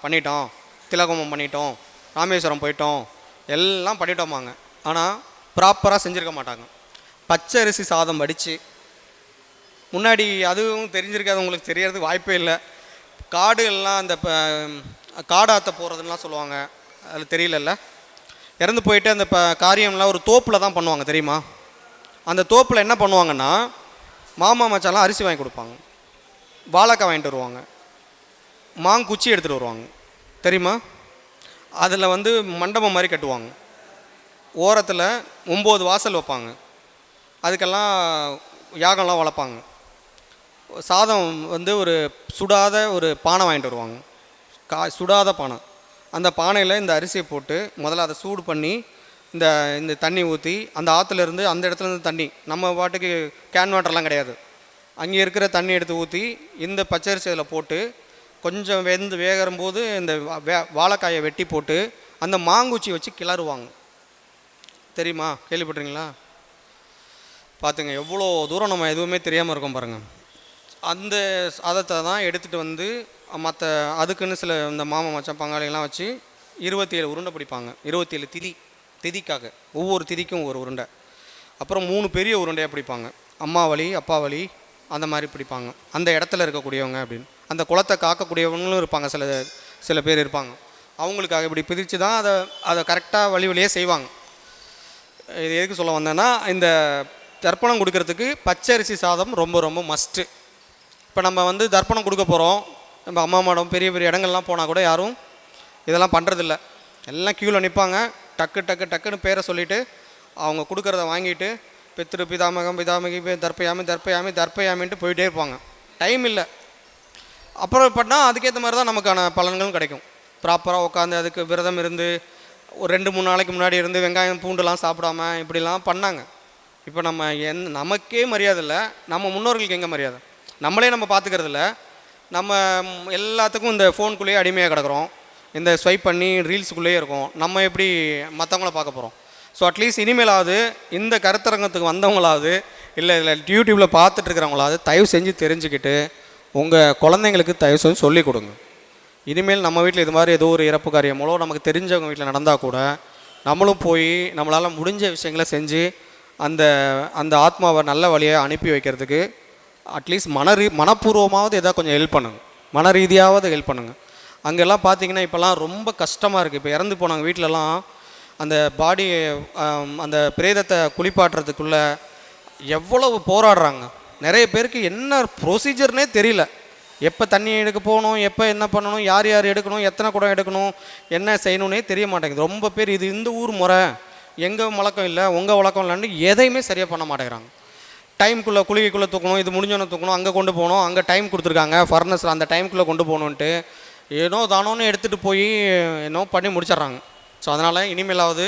பண்ணிட்டோம், திலகோமம் பண்ணிட்டோம், ராமேஸ்வரம் போயிட்டோம், எல்லாம் பண்ணிட்டோமாங்க. ஆனால் ப்ராப்பராக செஞ்சுருக்க மாட்டாங்க. பச்சை அரிசி சாதம் வடித்து, முன்னாடி அதுவும் தெரிஞ்சிருக்காது, உங்களுக்கு தெரியறது வாய்ப்பே இல்லை. காடு எல்லாம் அந்த காடாற்ற போகிறதுலாம் சொல்லுவாங்க, அதில் தெரியலல்ல. இறந்து போயிட்டு அந்த காரியம்லாம் ஒரு தோப்பில் தான் பண்ணுவாங்க தெரியுமா? அந்த தோப்பில் என்ன பண்ணுவாங்கன்னா மாமா மச்சாலாம் அரிசி வாங்கி கொடுப்பாங்க, வாழைக்காய் வாங்கிட்டு வருவாங்க, மாங்குச்சி எடுத்துகிட்டு வருவாங்க தெரியுமா? அதில் வந்து மண்டபம் மாதிரி கட்டுவாங்க, ஓரத்தில் 9 வாசல் வைப்பாங்க, அதுக்கெல்லாம் யாகம்லாம் வளர்ப்பாங்க. சாதம் வந்து ஒரு சுடாத ஒரு பானை வாங்கிட்டு வருவாங்க, சுடாத பானை. அந்த பானையில் இந்த அரிசியை போட்டு முதல்ல அதை சூடு பண்ணி இந்த இந்த தண்ணி ஊற்றி அந்த ஆற்றுலேருந்து அந்த இடத்துலேருந்து தண்ணி நம்ம பாட்டுக்கு கேன் வாட்டர்லாம் கிடையாது, அங்கே இருக்கிற தண்ணி எடுத்து ஊற்றி இந்த பச்சரிசி அதில் போட்டு கொஞ்சம் வேகறும்போது இந்த வாழைக்காயை வெட்டி போட்டு அந்த மாங்குச்சி வச்சு கிளறுவாங்க. தெரியுமா, கேள்விப்பட்டிருங்களா? பார்த்துங்க எவ்வளோ தூரம் நம்ம எதுவுமே தெரியாமல் இருக்கோம் பாருங்கள். அந்த சாதத்தை தான் எடுத்துகிட்டு வந்து மற்ற அதுக்குன்னு சில இந்த மாமா மச்சான் பங்காளிகள்லாம் வச்சு 27 உருண்டை பிடிப்பாங்க. 27 திதிக்காக, ஒவ்வொரு திதிக்கும் ஒரு உருண்டை. அப்புறம் 3 பெரிய உருண்டையாக பிடிப்பாங்க. அம்மா வழி அப்பா வழி அந்த மாதிரி பிடிப்பாங்க, அந்த இடத்துல இருக்கக்கூடியவங்க அப்படின்னு. அந்த குளத்தை காக்கக்கூடியவங்களும் இருப்பாங்க, சில பேர் இருப்பாங்க. அவங்களுக்காக இப்படி பிரித்து தான் அதை கரெக்டாக வழியே செய்வாங்க. இது எதுக்கு சொல்ல வந்தேன்னா, இந்த தர்ப்பணம் கொடுக்கறதுக்கு பச்சரிசி சாதம் ரொம்ப ரொம்ப மஸ்ட்டு. இப்போ நம்ம வந்து தர்ப்பணம் கொடுக்க போகிறோம், நம்ம அம்மா மாடம் பெரிய பெரிய இடங்கள்லாம் போனால் கூட யாரும் இதெல்லாம் பண்ணுறதில்ல. எல்லாம் க்யூவில் நிற்பாங்க, டக்குன்னு பேரை சொல்லிவிட்டு அவங்க கொடுக்குறத வாங்கிட்டு பித்ரு பிதாமகம் பிதாமகி தர்ப்பயாமின்ட்டு போயிட்டே இருப்பாங்க. டைம் இல்லை. அப்புறம் பண்ணால் அதுக்கேற்ற மாதிரி தான் நமக்கான பலன்களும் கிடைக்கும். ப்ராப்பராக உட்காந்து அதுக்கு விரதம் இருந்து ஒரு 2-3 நாளைக்கு முன்னாடி இருந்து வெங்காயம் பூண்டுலாம் சாப்பிடாம இப்படிலாம் பண்ணாங்க. இப்போ நம்ம நமக்கே மரியாதை இல்லை, நம்ம முன்னோர்களுக்கு எங்கே மரியாதை? நம்மளே நம்ம பார்த்துக்கிறதில்ல, நம்ம எல்லாத்துக்கும் இந்த ஃபோனுக்குள்ளேயே அடிமையாக கிடக்கிறோம், இந்த ஸ்வைப் பண்ணி ரீல்ஸுக்குள்ளேயே இருக்கோம். நம்ம எப்படி மற்றவங்கள பார்க்க போகிறோம்? ஸோ அட்லீஸ்ட் இனிமேலாவது இந்த கருத்தரங்கத்துக்கு வந்தவங்களாவது இல்லை இதில் யூடியூப்பில் பார்த்துட்ருக்கிறவங்களாவது தயவு செஞ்சு தெரிஞ்சுக்கிட்டு உங்கள் குழந்தைங்களுக்கு தயவு செஞ்சு சொல்லிக் கொடுங்க. இனிமேல் நம்ம வீட்டில் இது மாதிரி ஏதோ ஒரு இறப்பு காரியமோ நமக்கு தெரிஞ்சவங்க வீட்டில் நடந்தால் கூட நம்மளும் போய் நம்மளால் முடிஞ்ச விஷயங்களை செஞ்சு அந்த அந்த ஆத்மாவை நல்ல வழியாக அனுப்பி வைக்கிறதுக்கு அட்லீஸ்ட் மனப்பூர்வமாவது எதாவது கொஞ்சம் ஹெல்ப் பண்ணுங்க, மன ரீதியாவது ஹெல்ப் பண்ணுங்கள். அங்கெல்லாம் பார்த்தீங்கன்னா இப்போல்லாம் ரொம்ப கஷ்டமாக இருக்குது. இப்போ இறந்து போனாங்க வீட்டிலலாம் அந்த பாடி அந்த பிரேதத்தை குளிப்பாட்டுறதுக்குள்ளே எவ்வளவு போராடுறாங்க. நிறைய பேருக்கு என்ன ப்ரொசீஜர்னே தெரியல. எப்போ தண்ணி எடுக்க போகணும், எப்போ என்ன பண்ணணும், யார் எடுக்கணும், எத்தனை குடம் எடுக்கணும், என்ன செய்யணுன்னே தெரிய மாட்டேங்குது. ரொம்ப பேர் இது இந்த ஊர் முறை, எங்கள் வழக்கம் இல்லை உங்கள் வழக்கம் இல்லைன்னு எதையுமே சரியாக பண்ண மாட்டேங்கிறாங்க. டைமுக்குள்ளே குளிகைக்குள்ளே தூக்கணும், இது முடிஞ்சோன்னு தூக்கணும், அங்கே கொண்டு போகணும், அங்கே டைம் கொடுத்துருக்காங்க ஃபர்னஸில் அந்த டைமுக்குள்ளே கொண்டு போகணுன்ட்டு ஏனோ தானோன்னு எடுத்துகிட்டு போய் என்னோ பண்ணி முடிச்சிட்றாங்க. ஸோ அதனால் இனிமேலாவது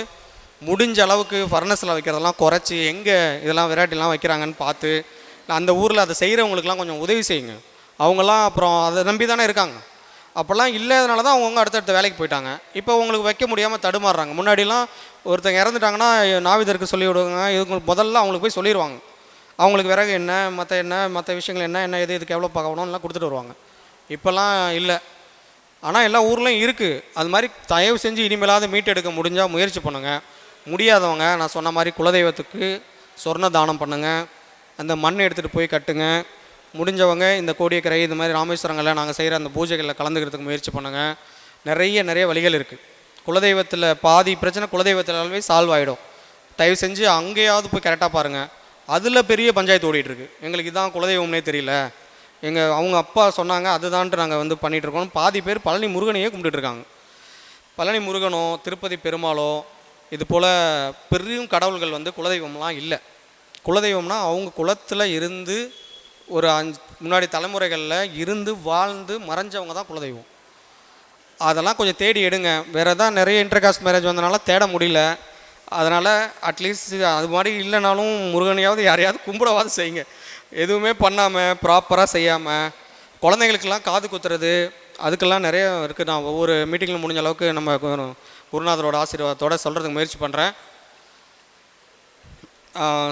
முடிஞ்ச அளவுக்கு ஃபர்னஸில் வைக்கிறதெல்லாம் குறைச்சி எங்கே இதெல்லாம் வெரைட்டிலாம் வைக்கிறாங்கன்னு பார்த்து அந்த ஊரில் அதை செய்கிறவங்களுக்குலாம் கொஞ்சம் உதவி செய்யுங்க. அவங்கெல்லாம் அப்புறம் அதை நம்பி தானே இருக்காங்க. அப்போல்லாம் இல்லாதனால தான் அவங்கவுங்க அடுத்தடுத்த வேலைக்கு போயிட்டாங்க. இப்போ உங்களுக்கு வைக்க முடியாமல் தடுமாறுறாங்க. முன்னாடிலாம் ஒருத்தங்க இறந்துட்டாங்கன்னா நாவிதருக்கு சொல்லி விடுவாங்க, இதுக்கு முதல்ல அவங்களுக்கு போய் சொல்லிடுவாங்க. அவங்களுக்கு விறகு என்ன மற்ற விஷயங்கள் என்ன இதுக்கு எவ்வளோ பார்க்கணும்லாம் கொடுத்துட்டு வருவாங்க. இப்போல்லாம் இல்லை. ஆனால் எல்லா ஊர்லேயும் இருக்குது. அது மாதிரி தயவு செஞ்சு இனிமேலாவது மீட்டெடுக்க முடிஞ்சால் முயற்சி பண்ணுங்கள். முடியாதவங்க நான் சொன்ன மாதிரி குலதெய்வத்துக்கு சொர்ண தானம் பண்ணுங்கள், அந்த மண் எடுத்துகிட்டு போய் கட்டுங்க. முடிஞ்சவங்க இந்த கோடியக்கரை இது மாதிரி ராமேஸ்வரங்களில் நாங்கள் செய்கிற அந்த பூஜைகளில் கலந்துக்கிறதுக்கு முயற்சி பண்ணுங்கள். நிறைய வழிகள் இருக்குது. குலதெய்வத்தில் பாதி பிரச்சனை குலதெய்வத்திலாவே சால்வ் ஆகிடும். தயவு செஞ்சு அங்கேயாவது போய் கரெக்டாக பாருங்கள். அதில் பெரிய பஞ்சாயத்து ஓடிட்டுருக்கு. எங்களுக்கு இதான் குலதெய்வம்னே தெரியல, அவங்க அப்பா சொன்னாங்க அதுதான்ட்டு நாங்கள் வந்து பண்ணிகிட்ருக்கோம். பாதி பேர் பழனி முருகனையே கும்பிட்டுருக்காங்க. பழனி முருகனோ திருப்பதி பெருமாளோ இது போல் பெரும் கடவுள்கள் வந்து குலதெய்வம்லாம் இல்லை. குலதெய்வம்னா அவங்க குலத்தில் இருந்து ஒரு முன்னாடி தலைமுறைகளில் இருந்து வாழ்ந்து மறைஞ்சவங்க தான் குலதெய்வம். அதெல்லாம் கொஞ்சம் தேடி எடுங்க. வேறு தான் நிறைய இன்டர்காஸ்ட் மேரேஜ் வந்தனால தேட முடியல. அதனால் அட்லீஸ்ட் அது மாதிரி இல்லைனாலும் முருகனையாவது யாரையாவது கும்பிடவாது செய்யுங்க. எதுவுமே பண்ணாமல் ப்ராப்பராக செய்யாமல் குழந்தைங்களுக்கெல்லாம் காது குத்துறது அதுக்கெல்லாம் நிறைய இருக்குது. நான் ஒவ்வொரு மீட்டிங்கில் முடிஞ்ச அளவுக்கு நம்ம குருநாதரோட ஆசீர்வாதத்தோடு சொல்கிறதுக்கு முயற்சி பண்ணுறேன்.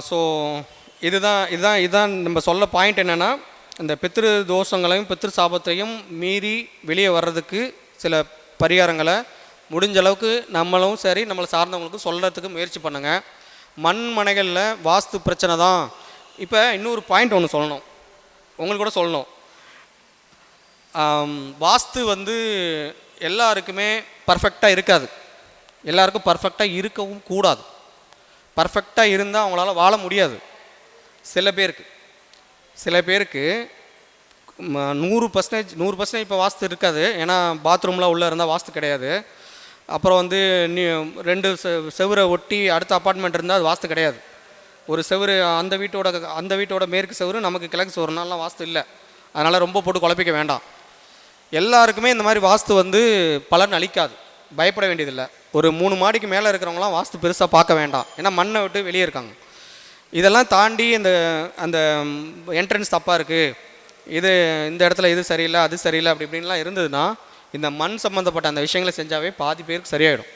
ஸோ இதுதான் நம்ம சொல்ல பாயிண்ட் என்னென்னா, இந்த பித்ரு தோஷங்களையும் பித்ரு சாபத்தையும் மீறி வெளியே வர்றதுக்கு சில பரிகாரங்களை முடிஞ்ச அளவுக்கு நம்மளும் சரி நம்மளை சார்ந்தவங்களுக்கும் சொல்கிறதுக்கு முயற்சி பண்ணுங்கள். மண் மனைகளில் வாஸ்து பிரச்சனை தான். இப்போ இன்னொரு பாயிண்ட் ஒன்று சொல்லணும், உங்களுக்கு கூட சொல்லணும். வாஸ்து வந்து எல்லாருக்குமே பர்ஃபெக்டாக இருக்காது, எல்லாருக்கும் பர்ஃபெக்டாக இருக்கவும் கூடாது. பர்ஃபெக்டாக இருந்தால் அவங்களால வாழ முடியாது. சில பேருக்கு 100% இப்போ வாஸ்து இருக்காது. ஏன்னா பாத்ரூமில் உள்ளே இருந்தால் வாஸ்து கிடையாது. அப்புறம் வந்து 2 செவரை ஒட்டி அடுத்த அப்பார்ட்மெண்ட் இருந்தால் அது வாஸ்து கிடையாது. ஒரு செவரு அந்த வீட்டோட மேற்கு செவரு நமக்கு கிழக்கு செவருனாலாம் வாஸ்து இல்லை. அதனால் ரொம்ப போட்டு குழப்பிக்க வேண்டாம். எல்லாருக்குமே இந்த மாதிரி வாஸ்து வந்து பலன் அளிக்காது. பயப்பட வேண்டியதில்லை. ஒரு 3 மாடிக்கு மேலே இருக்கிறவங்களாம் வாஸ்து பெருசாக பார்க்க வேண்டாம், ஏன்னா மண்ணை விட்டு வெளியே இருக்காங்க. இதெல்லாம் தாண்டி அந்த என்ட்ரன்ஸ் தப்பாக இருக்குது, இந்த இடத்துல இது சரியில்லை அது சரியில்லை அப்படி இப்படின்லாம் இருந்ததுன்னா இந்த மண் சம்மந்தப்பட்ட அந்த விஷயங்களை செஞ்சாவே பாதி பேருக்கு சரியாயிடும்.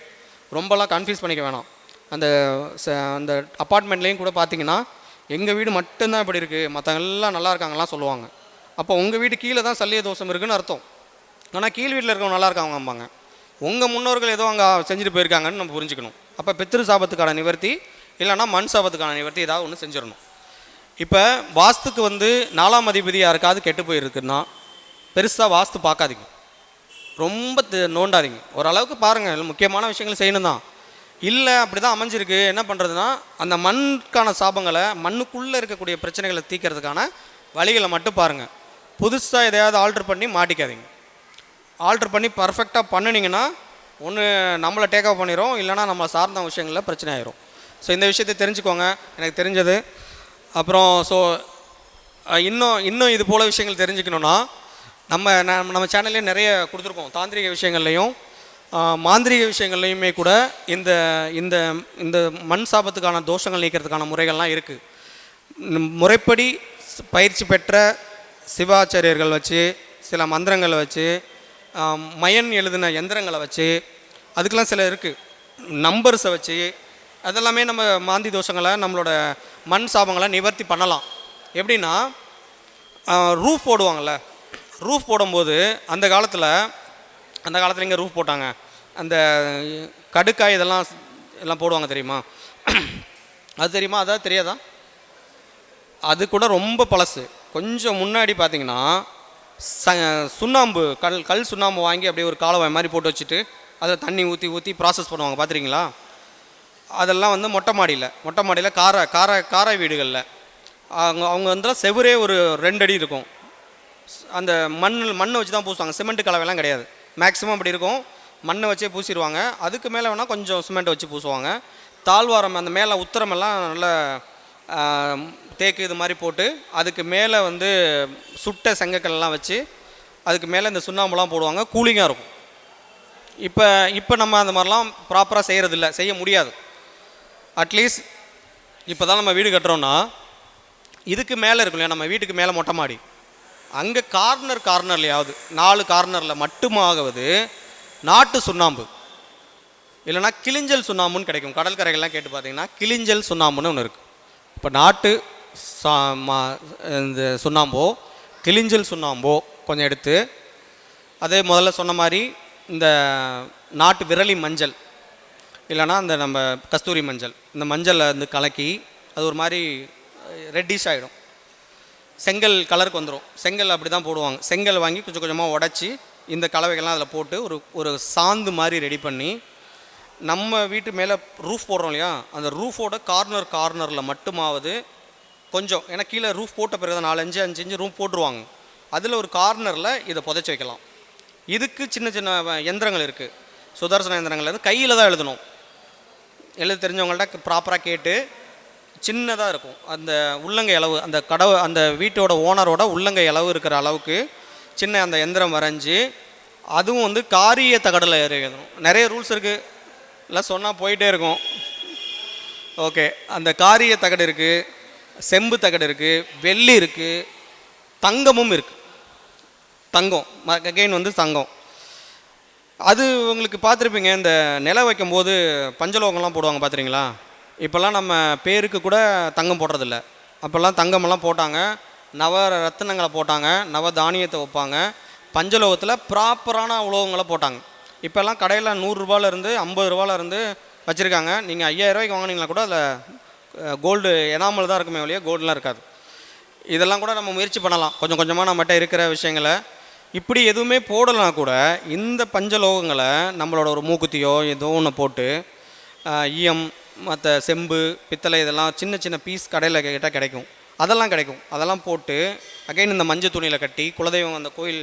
ரொம்பலாம் கன்ஃபியூஸ் பண்ணிக்க வேணாம். அந்த அப்பார்ட்மெண்ட்லேயும் கூட பார்த்தீங்கன்னா எங்கள் வீடு மட்டும்தான் இப்படி இருக்குது, மற்றவங்க எல்லாம் நல்லா இருக்காங்கலாம் சொல்லுவாங்க. அப்போ உங்கள் வீடு கீழே தான் சல்லிய தோஷம் இருக்குதுன்னு அர்த்தம். ஆனால் கீழ் வீட்டில் இருக்கவங்க நல்லா இருக்காங்கம்பாங்க, உங்கள் முன்னோர்கள் ஏதோ அங்கே செஞ்சுட்டு போயிருக்காங்கன்னு நம்ம புரிஞ்சுக்கணும். அப்போ பித்ரு சாபத்துக்கான நிவர்த்தி இல்லைனா மண் சாபத்துக்கான நிவர்த்தி ஏதாவது ஒன்று செஞ்சிடணும். இப்போ வாஸ்துக்கு 4ஆம் அதிபதி யாருக்காவது கெட்டு போயிருக்குன்னா பெருசாக வாஸ்து பார்க்காதீங்க, ரொம்ப நோண்டாதீங்க, ஓரளவுக்கு பாருங்கள், முக்கியமான விஷயங்கள் செய்யணும் தான். இல்லை அப்படி தான் அமைஞ்சிருக்கு, என்ன பண்ணுறதுன்னா அந்த மண்ணுக்கான சாபங்களை, மண்ணுக்குள்ளே இருக்கக்கூடிய பிரச்சனைகளை தீர்க்கறதுக்கான வழிகளை மட்டும் பாருங்கள். புதுசாக எதையாவது ஆல்ட்ரு பண்ணி மாட்டிக்காதீங்க. ஆல்ட்ரு பண்ணி பர்ஃபெக்டாக பண்ணினீங்கன்னா ஒன்று நம்மளை டேக் ஆஃப் பண்ணிடும், இல்லைனா நம்ம சார்ந்த விஷயங்களில் பிரச்சனை ஆயிரும். ஸோ இந்த விஷயத்தை தெரிஞ்சுக்கோங்க, எனக்கு தெரிஞ்சது. அப்புறம் இன்னும் இது போல் விஷயங்கள் தெரிஞ்சுக்கணுன்னா நம்ம சேனல்லே நிறைய கொடுத்துருக்கோம். தாந்திரிக விஷயங்கள்லையும் மாந்திரிக விஷயங்கள்லையுமே கூட இந்த இந்த இந்த மண் சாபத்துக்கான தோஷங்கள் நீக்கிறதுக்கான முறைகள்லாம் இருக்குது. முறைப்படி பயிற்சி பெற்ற சிவாச்சாரியர்கள் வச்சு, சில மந்திரங்களை வச்சு, மயன் எழுதின எந்திரங்களை வச்சு, அதுக்கெல்லாம் சில இருக்குது, நம்பர்ஸை வச்சு, அதெல்லாமே நம்ம மாந்தி தோஷங்களை, நம்மளோட மண் சாபங்களை நிவர்த்தி பண்ணலாம். எப்படின்னா ரூஃப் போடுவாங்கள்ல, ரூஃப் போடும்போது அந்த காலத்தில் இங்கே ரூஃப் போட்டாங்க, அந்த கடுக்காய் எல்லாம் போடுவாங்க தெரியுமா? அது தெரியுமா? அதான் தெரியாதா? அது கூட ரொம்ப பழசு. கொஞ்சம் முன்னாடி பார்த்தீங்கன்னா சுண்ணாம்பு கல் சுண்ணாம்பு வாங்கி அப்படியே ஒரு காலவாய் மாதிரி போட்டு வச்சுட்டு அதில் தண்ணி ஊற்றி ப்ராசஸ் பண்ணுவாங்க, பார்த்துருக்கீங்களா? அதெல்லாம் மொட்டை மாடியில் கார வீடுகளில் அவங்க செவரே ஒரு 2 அடி இருக்கும். அந்த மண்ணை வச்சு தான் பூசுவாங்க, சிமெண்ட் கலவைலாம் கிடையாது. மேக்ஸிமம் அப்படி இருக்கும், மண்ணை வச்சே பூசிடுவாங்க. அதுக்கு மேலே வேணால் கொஞ்சம் சிமெண்ட்டை வச்சு பூசுவாங்க. தாழ்வாரம் அந்த மேலே உத்தரமெல்லாம் நல்ல தேக்கு இது மாதிரி போட்டு அதுக்கு மேலே சுட்ட செங்கக்கல்லாம் வச்சு அதுக்கு மேலே இந்த சுண்ணாம்புலாம் போடுவாங்க, கூலிங்காக இருக்கும். இப்போ நம்ம அந்த மாதிரிலாம் ப்ராப்பராக செய்கிறதில்ல, செய்ய முடியாது. அட்லீஸ்ட் இப்போ தான் நம்ம வீடு கட்டுறோன்னா இதுக்கு மேலே இருக்கும் இல்லையா, நம்ம வீட்டுக்கு மேலே மொட்டை மாடி, அங்கே கார்னர்லையாவது 4 கார்னரில் மட்டுமாகவது நாட்டு சுண்ணாம்பு இல்லைனா கிளிஞ்சல் சுண்ணாம்புன்னு கிடைக்கும். கடற்கரைகள்லாம் கேட்டு பார்த்தீங்கன்னா கிளிஞ்சல் சுண்ணாம்புன்னு ஒன்று இருக்குது. இப்போ நாட்டு இந்த சுண்ணாம்போ கிளிஞ்சல் சுண்ணாம்போ கொஞ்சம் எடுத்து, அதே முதல்ல சொன்ன மாதிரி இந்த நாட்டு விரலி மஞ்சள் இல்லைனா இந்த நம்ம கஸ்தூரி மஞ்சள், இந்த மஞ்சளில் கலக்கி அது ஒரு மாதிரி ரெட்டிஷ் ஆகிடும், செங்கல் கலருக்கு வந்துடும். செங்கல் அப்படி தான் போடுவாங்க. செங்கல் வாங்கி கொஞ்சம் கொஞ்சமாக உடச்சி இந்த கலவைகள்லாம் அதில் போட்டு ஒரு சாந்து மாதிரி ரெடி பண்ணி நம்ம வீட்டு மேலே ரூஃப் போடுறோம் இல்லையா, அந்த ரூஃபோட கார்னரில் மட்டுமாவது கொஞ்சம், ஏன்னா கீழே ரூஃப் போட்ட பிறகு தான் 4-5 இன்ச்சு ரூஃப் போட்டுருவாங்க, அதில் ஒரு கார்னரில் இதை புதைச்சி வைக்கலாம். இதுக்கு சின்ன சின்ன எந்திரங்கள் இருக்குது, சுதர்சன எந்திரங்கள். கையில் தான் எழுதணும், எழுத தெரிஞ்சவங்கள்ட்ட ப்ராப்பராக கேட்டு, சின்னதாக இருக்கும் அந்த உள்ளங்கை அளவு, அந்த வீட்டோட ஓனரோட உள்ளங்கை அளவு இருக்கிற அளவுக்கு சின்ன அந்த எந்திரம் வரைஞ்சி, அதுவும் காரிய தகடில் எழுதணும். நிறைய ரூல்ஸ் இருக்குது, எல்லாம் சொன்னால் போயிட்டே இருக்கும். ஓகே, அந்த காரிய தகடு இருக்குது, செம்பு தகடு இருக்குது, வெள்ளி இருக்குது, தங்கமும் இருக்குது. தங்கம் அகைன் தங்கம், அது உங்களுக்கு பார்த்துருப்பீங்க. இந்த நில வைக்கும்போது பஞ்சலோகம்லாம் போடுவாங்க, பார்த்துறீங்களா? இப்போல்லாம் நம்ம பேருக்கு கூட தங்கம் போடுறதில்ல. அப்போல்லாம் தங்கமெல்லாம் போட்டாங்க, நவ ரத்தினங்களை போட்டாங்க, நவ தானியத்தை வைப்பாங்க, பஞ்சலோகத்தில் ப்ராப்பரான உலோகங்களை போட்டாங்க. இப்போல்லாம் கடையில் 100 ரூபாயிலேருந்து 50 ரூபாயிலேருந்து வச்சுருக்காங்க. நீங்கள் 5000 ரூபாய்க்கு வாங்கினீங்களா கூட அதில் கோல்டு எனாமல் தான் இருக்குமே ஒழிய கோல்டுலாம் இருக்காது. இதெல்லாம் கூட நம்ம முயற்சி பண்ணலாம், கொஞ்சம் கொஞ்சமாக நம்மகிட்ட இருக்கிற விஷயங்களை. இப்படி எதுவுமே போடலாம் கூட இந்த பஞ்சலோகங்களை நம்மளோட ஒரு மூக்குத்தியோ ஏதோ ஒன்று போட்டு, ஈயம், மற்ற செம்பு, பித்தளை, இதெல்லாம் சின்ன சின்ன பீஸ் கடையில் கேட்டால் கிடைக்கும், அதெல்லாம் கிடைக்கும். அதெல்லாம் போட்டு அகைன் இந்த மஞ்சள் துணியில் கட்டி, குலதெய்வம் அந்த கோயில்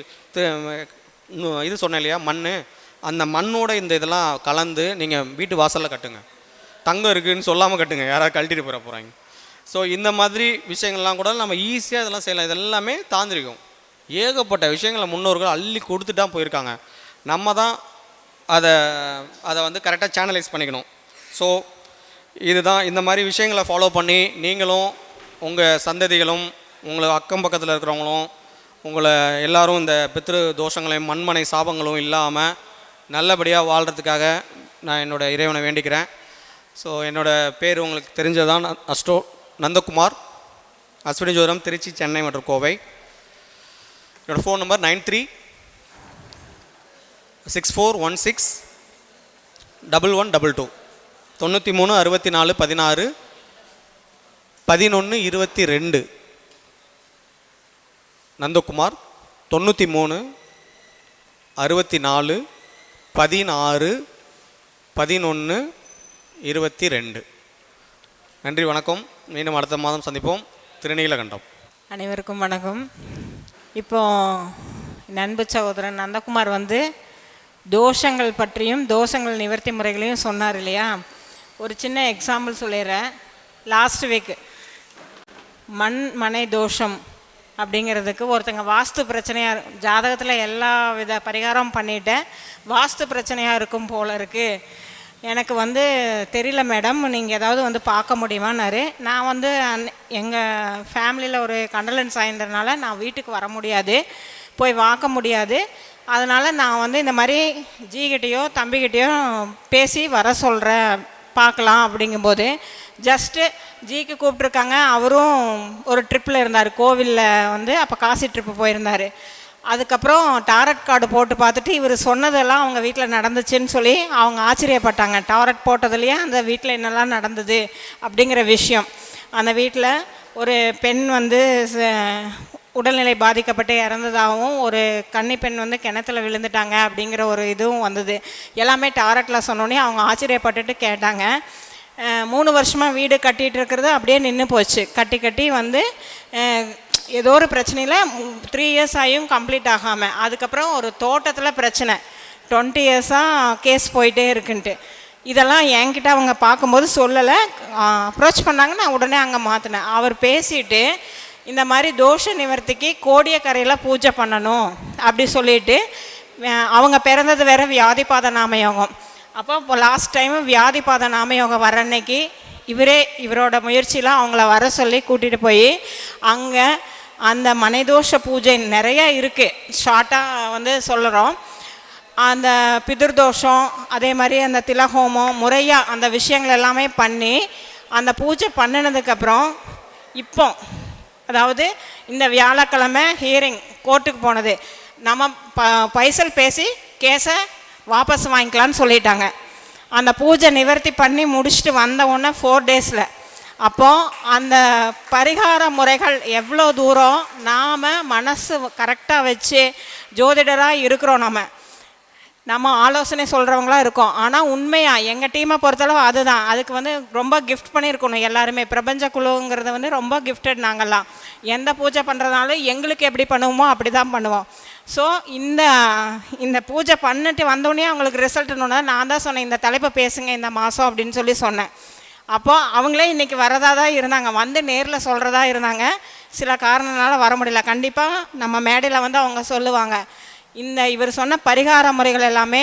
இது சொன்னேன் இல்லையா, மண், அந்த மண்ணோட இந்த இதெல்லாம் கலந்து நீங்கள் வீட்டு வாசலில் கட்டுங்க. தங்கம் இருக்குதுன்னு சொல்லாமல் கட்டுங்க, யாராவது கழட்டிட்டு போகிறாங்க. ஸோ இந்த மாதிரி விஷயங்கள்லாம் கூட நம்ம ஈஸியாக இதெல்லாம் செய்யலாம். இதெல்லாமே தாந்திரிகம். ஏகப்பட்ட விஷயங்களை முன்னோர்கள் அள்ளி கொடுத்துட்டு தான் போயிருக்காங்க. நம்ம தான் அதை அதை வந்து கரெக்டாக சேனலைஸ் பண்ணிக்கணும். ஸோ இதுதான், இந்த மாதிரி விஷயங்களை ஃபாலோ பண்ணி நீங்களும் உங்கள் சந்ததிகளும் உங்களை அக்கம் பக்கத்தில் இருக்கிறவங்களும் உங்களை எல்லோரும் இந்த பித்ரு தோஷங்களையும் மண்மனை சாபங்களும் இல்லாமல் நல்லபடியாக வாழ்கிறதுக்காக நான் என்னோடய இறைவனை வேண்டிக்கிறேன். ஸோ என்னோடய பேர் உங்களுக்கு தெரிஞ்சதான் அஸ்ட்ரோ நந்தகுமார், அஸ்வினி ஜோதிடம், திருச்சி, சென்னை மற்றும் கோவை. என்னோடய ஃபோன் நம்பர் 9364161122 93 64 16 11 22. நந்தகுமார் 93 64 16 11 22. நன்றி, வணக்கம். மீண்டும் அடுத்த மாதம் சந்திப்போம். திருநீலகண்டம். அனைவருக்கும் வணக்கம். இப்போ நண்பு சகோதரன் நந்தகுமார் வந்து தோஷங்கள் பற்றியும் தோஷங்கள் நிவர்த்தி முறைகளையும் சொன்னார் இல்லையா. ஒரு சின்ன எக்ஸாம்பிள் சொல்லிடுறேன். லாஸ்ட் வீக் மனை தோஷம் அப்படிங்கிறதுக்கு ஒருத்தங்க வாஸ்து பிரச்சனையாக, ஜாதகத்தில் எல்லா வித பரிகாரம் பண்ணிட்டேன், வாஸ்து பிரச்சனையாக இருக்கும் போல இருக்குது, எனக்கு வந்து தெரியல மேடம், நீங்கள் ஏதாவது வந்து பார்க்க முடியுமான்னாரு. நான் வந்து எங்கள் ஃபேமிலியில் ஒரு கண்டலன்ஸ் ஆகின்றதுனால நான் வீட்டுக்கு வர முடியாது, போய் பார்க்க முடியாது. அதனால் நான் வந்து இந்த மாதிரி ஜிகிட்டையோ தம்பிக்கிட்டேயோ பேசி வர சொல்கிறேன், பார்க்கலாம் அப்படிங்கும்போது ஜஸ்ட்டு ஜிக்கு கூப்பிட்ருக்காங்க. அவரும் ஒரு ட்ரிப்பில் இருந்தார், கோவிலில் வந்து அப்போ காசி ட்ரிப்பு போயிருந்தார். அதுக்கப்புறம் டாரட் கார்டு போட்டு பார்த்துட்டு இவர் சொன்னதெல்லாம் அவங்க வீட்டில் நடந்துச்சுன்னு சொல்லி அவங்க ஆச்சரியப்பட்டாங்க. டாரட் போட்டதுலேயே அந்த வீட்டில் என்னெல்லாம் நடந்தது அப்படிங்கிற விஷயம். அந்த வீட்டில் ஒரு பெண் வந்து உடல்நிலை பாதிக்கப்பட்டு இறந்ததாகவும், ஒரு கன்னி பெண் வந்து கிணத்துல விழுந்துட்டாங்க அப்படிங்கிற ஒரு இதுவும் வந்தது. எல்லாமே டாரட்டில் சொன்னோன்னே அவங்க ஆச்சரியப்பட்டுட்டு கேட்டாங்க. 3 வருஷமாக வீடு கட்டிகிட்டு இருக்கிறது அப்படியே நின்று போச்சு. கட்டி வந்து ஏதோ ஒரு பிரச்சனையில் 3 இயர்ஸ் ஆகியும் கம்ப்ளீட் ஆகாமல், அதுக்கப்புறம் ஒரு தோட்டத்தில் பிரச்சனை 20 இயர்ஸாக கேஸ் போயிட்டே இருக்குன்ட்டு. இதெல்லாம் என்கிட்ட அவங்க பார்க்கும்போது சொல்லலை, அப்ரோச் பண்ணாங்க. நான் உடனே அங்கே மாற்றினேன். அவர் பேசிட்டு இந்த மாதிரி தோஷ நிவர்த்திக்கு கோடியக்கரையில் பூஜை பண்ணணும் அப்படி சொல்லிட்டு, அவங்க பிறந்தது வேறு வியாதிபாத நாமயோகம். அப்போ லாஸ்ட் டைமு வியாதிபாத நாமயோகம் வர அன்னைக்கு இவரோட முயற்சியெலாம் அவங்கள வர சொல்லி கூட்டிகிட்டு போய் அங்கே அந்த மனைதோஷ பூஜை நிறைய இருக்குது. ஷார்ட்டாக வந்து சொல்கிறோம். அந்த பிதிர்தோஷம், அதே மாதிரி அந்த திலஹோமம் முறையாக அந்த விஷயங்கள் எல்லாமே பண்ணி அந்த பூஜை பண்ணினதுக்கப்புறம் இப்போ அதாவது இந்த வியாழக்கிழமை ஹியரிங் கோர்ட்டுக்கு போனது, நம்ம பைசல் பேசி கேஸை வாபஸ் வாங்கிக்கலான்னு சொல்லிட்டாங்க. அந்த பூஜை நிவர்த்தி பண்ணி முடிச்சுட்டு வந்த உடனே 4 டேஸில். அப்போது அந்த பரிகார முறைகள் எவ்வளோ தூரம் நாம் மனசு கரெக்டாக வச்சு ஜோதிடராக இருக்கிறோம், நம்ம ஆலோசனை சொல்கிறவங்களாம் இருக்கோம். ஆனால் உண்மையாக எங்கள் டீமை பொறுத்தளவு அதுதான். அதுக்கு வந்து ரொம்ப கிஃப்ட் பண்ணியிருக்கணும் எல்லாருமே. பிரபஞ்ச குழுங்கிறது வந்து ரொம்ப கிஃப்டட். நாங்கள்லாம் எந்த பூஜை பண்ணுறதுனாலும் எங்களுக்கு எப்படி பண்ணுவோமோ அப்படி தான் பண்ணுவோம். ஸோ இந்த பூஜை பண்ணிட்டு வந்தோடனே அவங்களுக்கு ரிசல்ட்னு நான் தான் சொன்னேன், இந்த தலைப்பை பேசுங்க இந்த மாதம் அப்படின்னு சொல்லி சொன்னேன். அப்போது அவங்களே இன்றைக்கி வரதா தான் இருந்தாங்க, வந்து நேரில் சொல்கிறதா இருந்தாங்க. சில காரணத்தினால வர முடியல. கண்டிப்பாக நம்ம மேடையில் வந்து அவங்க சொல்லுவாங்க. இவர் சொன்ன பரிகார முறைகள் எல்லாமே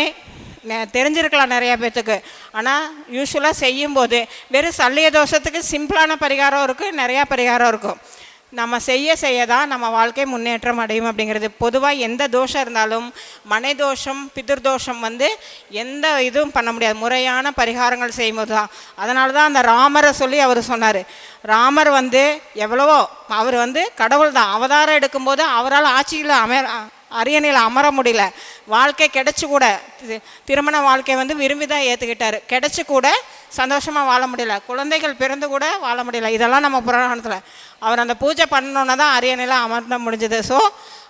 தெரிஞ்சிருக்கலாம் நிறையா பேர்த்துக்கு. ஆனால் யூஸ்வலாக செய்யும்போது வெறும் சல்லிய தோஷத்துக்கு சிம்பிளான பரிகாரம் இருக்குது, நிறையா பரிகாரம் இருக்கும். நம்ம செய்ய தான் நம்ம வாழ்க்கை முன்னேற்றம் அடையும் அப்படிங்கிறது. பொதுவாக எந்த தோஷம் இருந்தாலும் மனை தோஷம் பிதிர்தோஷம் வந்து எந்த இதுவும் பண்ண முடியாது, முறையான பரிகாரங்கள் செய்யும்போது தான். அதனால தான் அந்த ராமரை சொல்லி அவர் சொன்னார். ராமர் வந்து எவ்வளவோ, அவர் வந்து கடவுள் தான். அவதாரம் எடுக்கும்போது அவரால் ஆட்சியில் அரியணையில் அமர முடியல. வாழ்க்கை கிடச்சி கூட, திருமண வாழ்க்கை வந்து விரும்பி தான் ஏற்றுக்கிட்டார். கிடச்சி கூட சந்தோஷமாக வாழ முடியல, குழந்தைகள் பிறந்து கூட வாழ முடியல. இதெல்லாம் நம்ம புராணத்தில் அவர் அந்த பூஜை பண்ணோன்னா தான் அரியணையில் அமர்ந்த முடிஞ்சது. ஸோ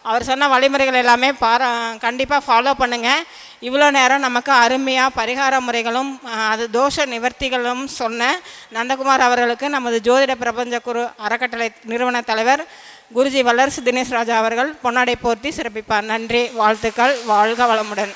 அவர் சொன்ன வழிமுறைகள் எல்லாமே கண்டிப்பாக ஃபாலோ பண்ணுங்கள். இவ்வளோ நேரம் நமக்கு அருமையாக பரிகார முறைகளும் அது தோஷ நிவர்த்திகளும் சொன்ன நந்தகுமார் அவர்களுக்கு நமது ஜோதிட பிரபஞ்ச குரு அறக்கட்டளை நிறுவன தலைவர் குருஜி வல்லரசு தினேஷ் ராஜா அவர்கள் பொன்னாடை போர்த்தி சிறப்பிப்பார். நன்றி, வாழ்த்துக்கள், வாழ்க வளமுடன்.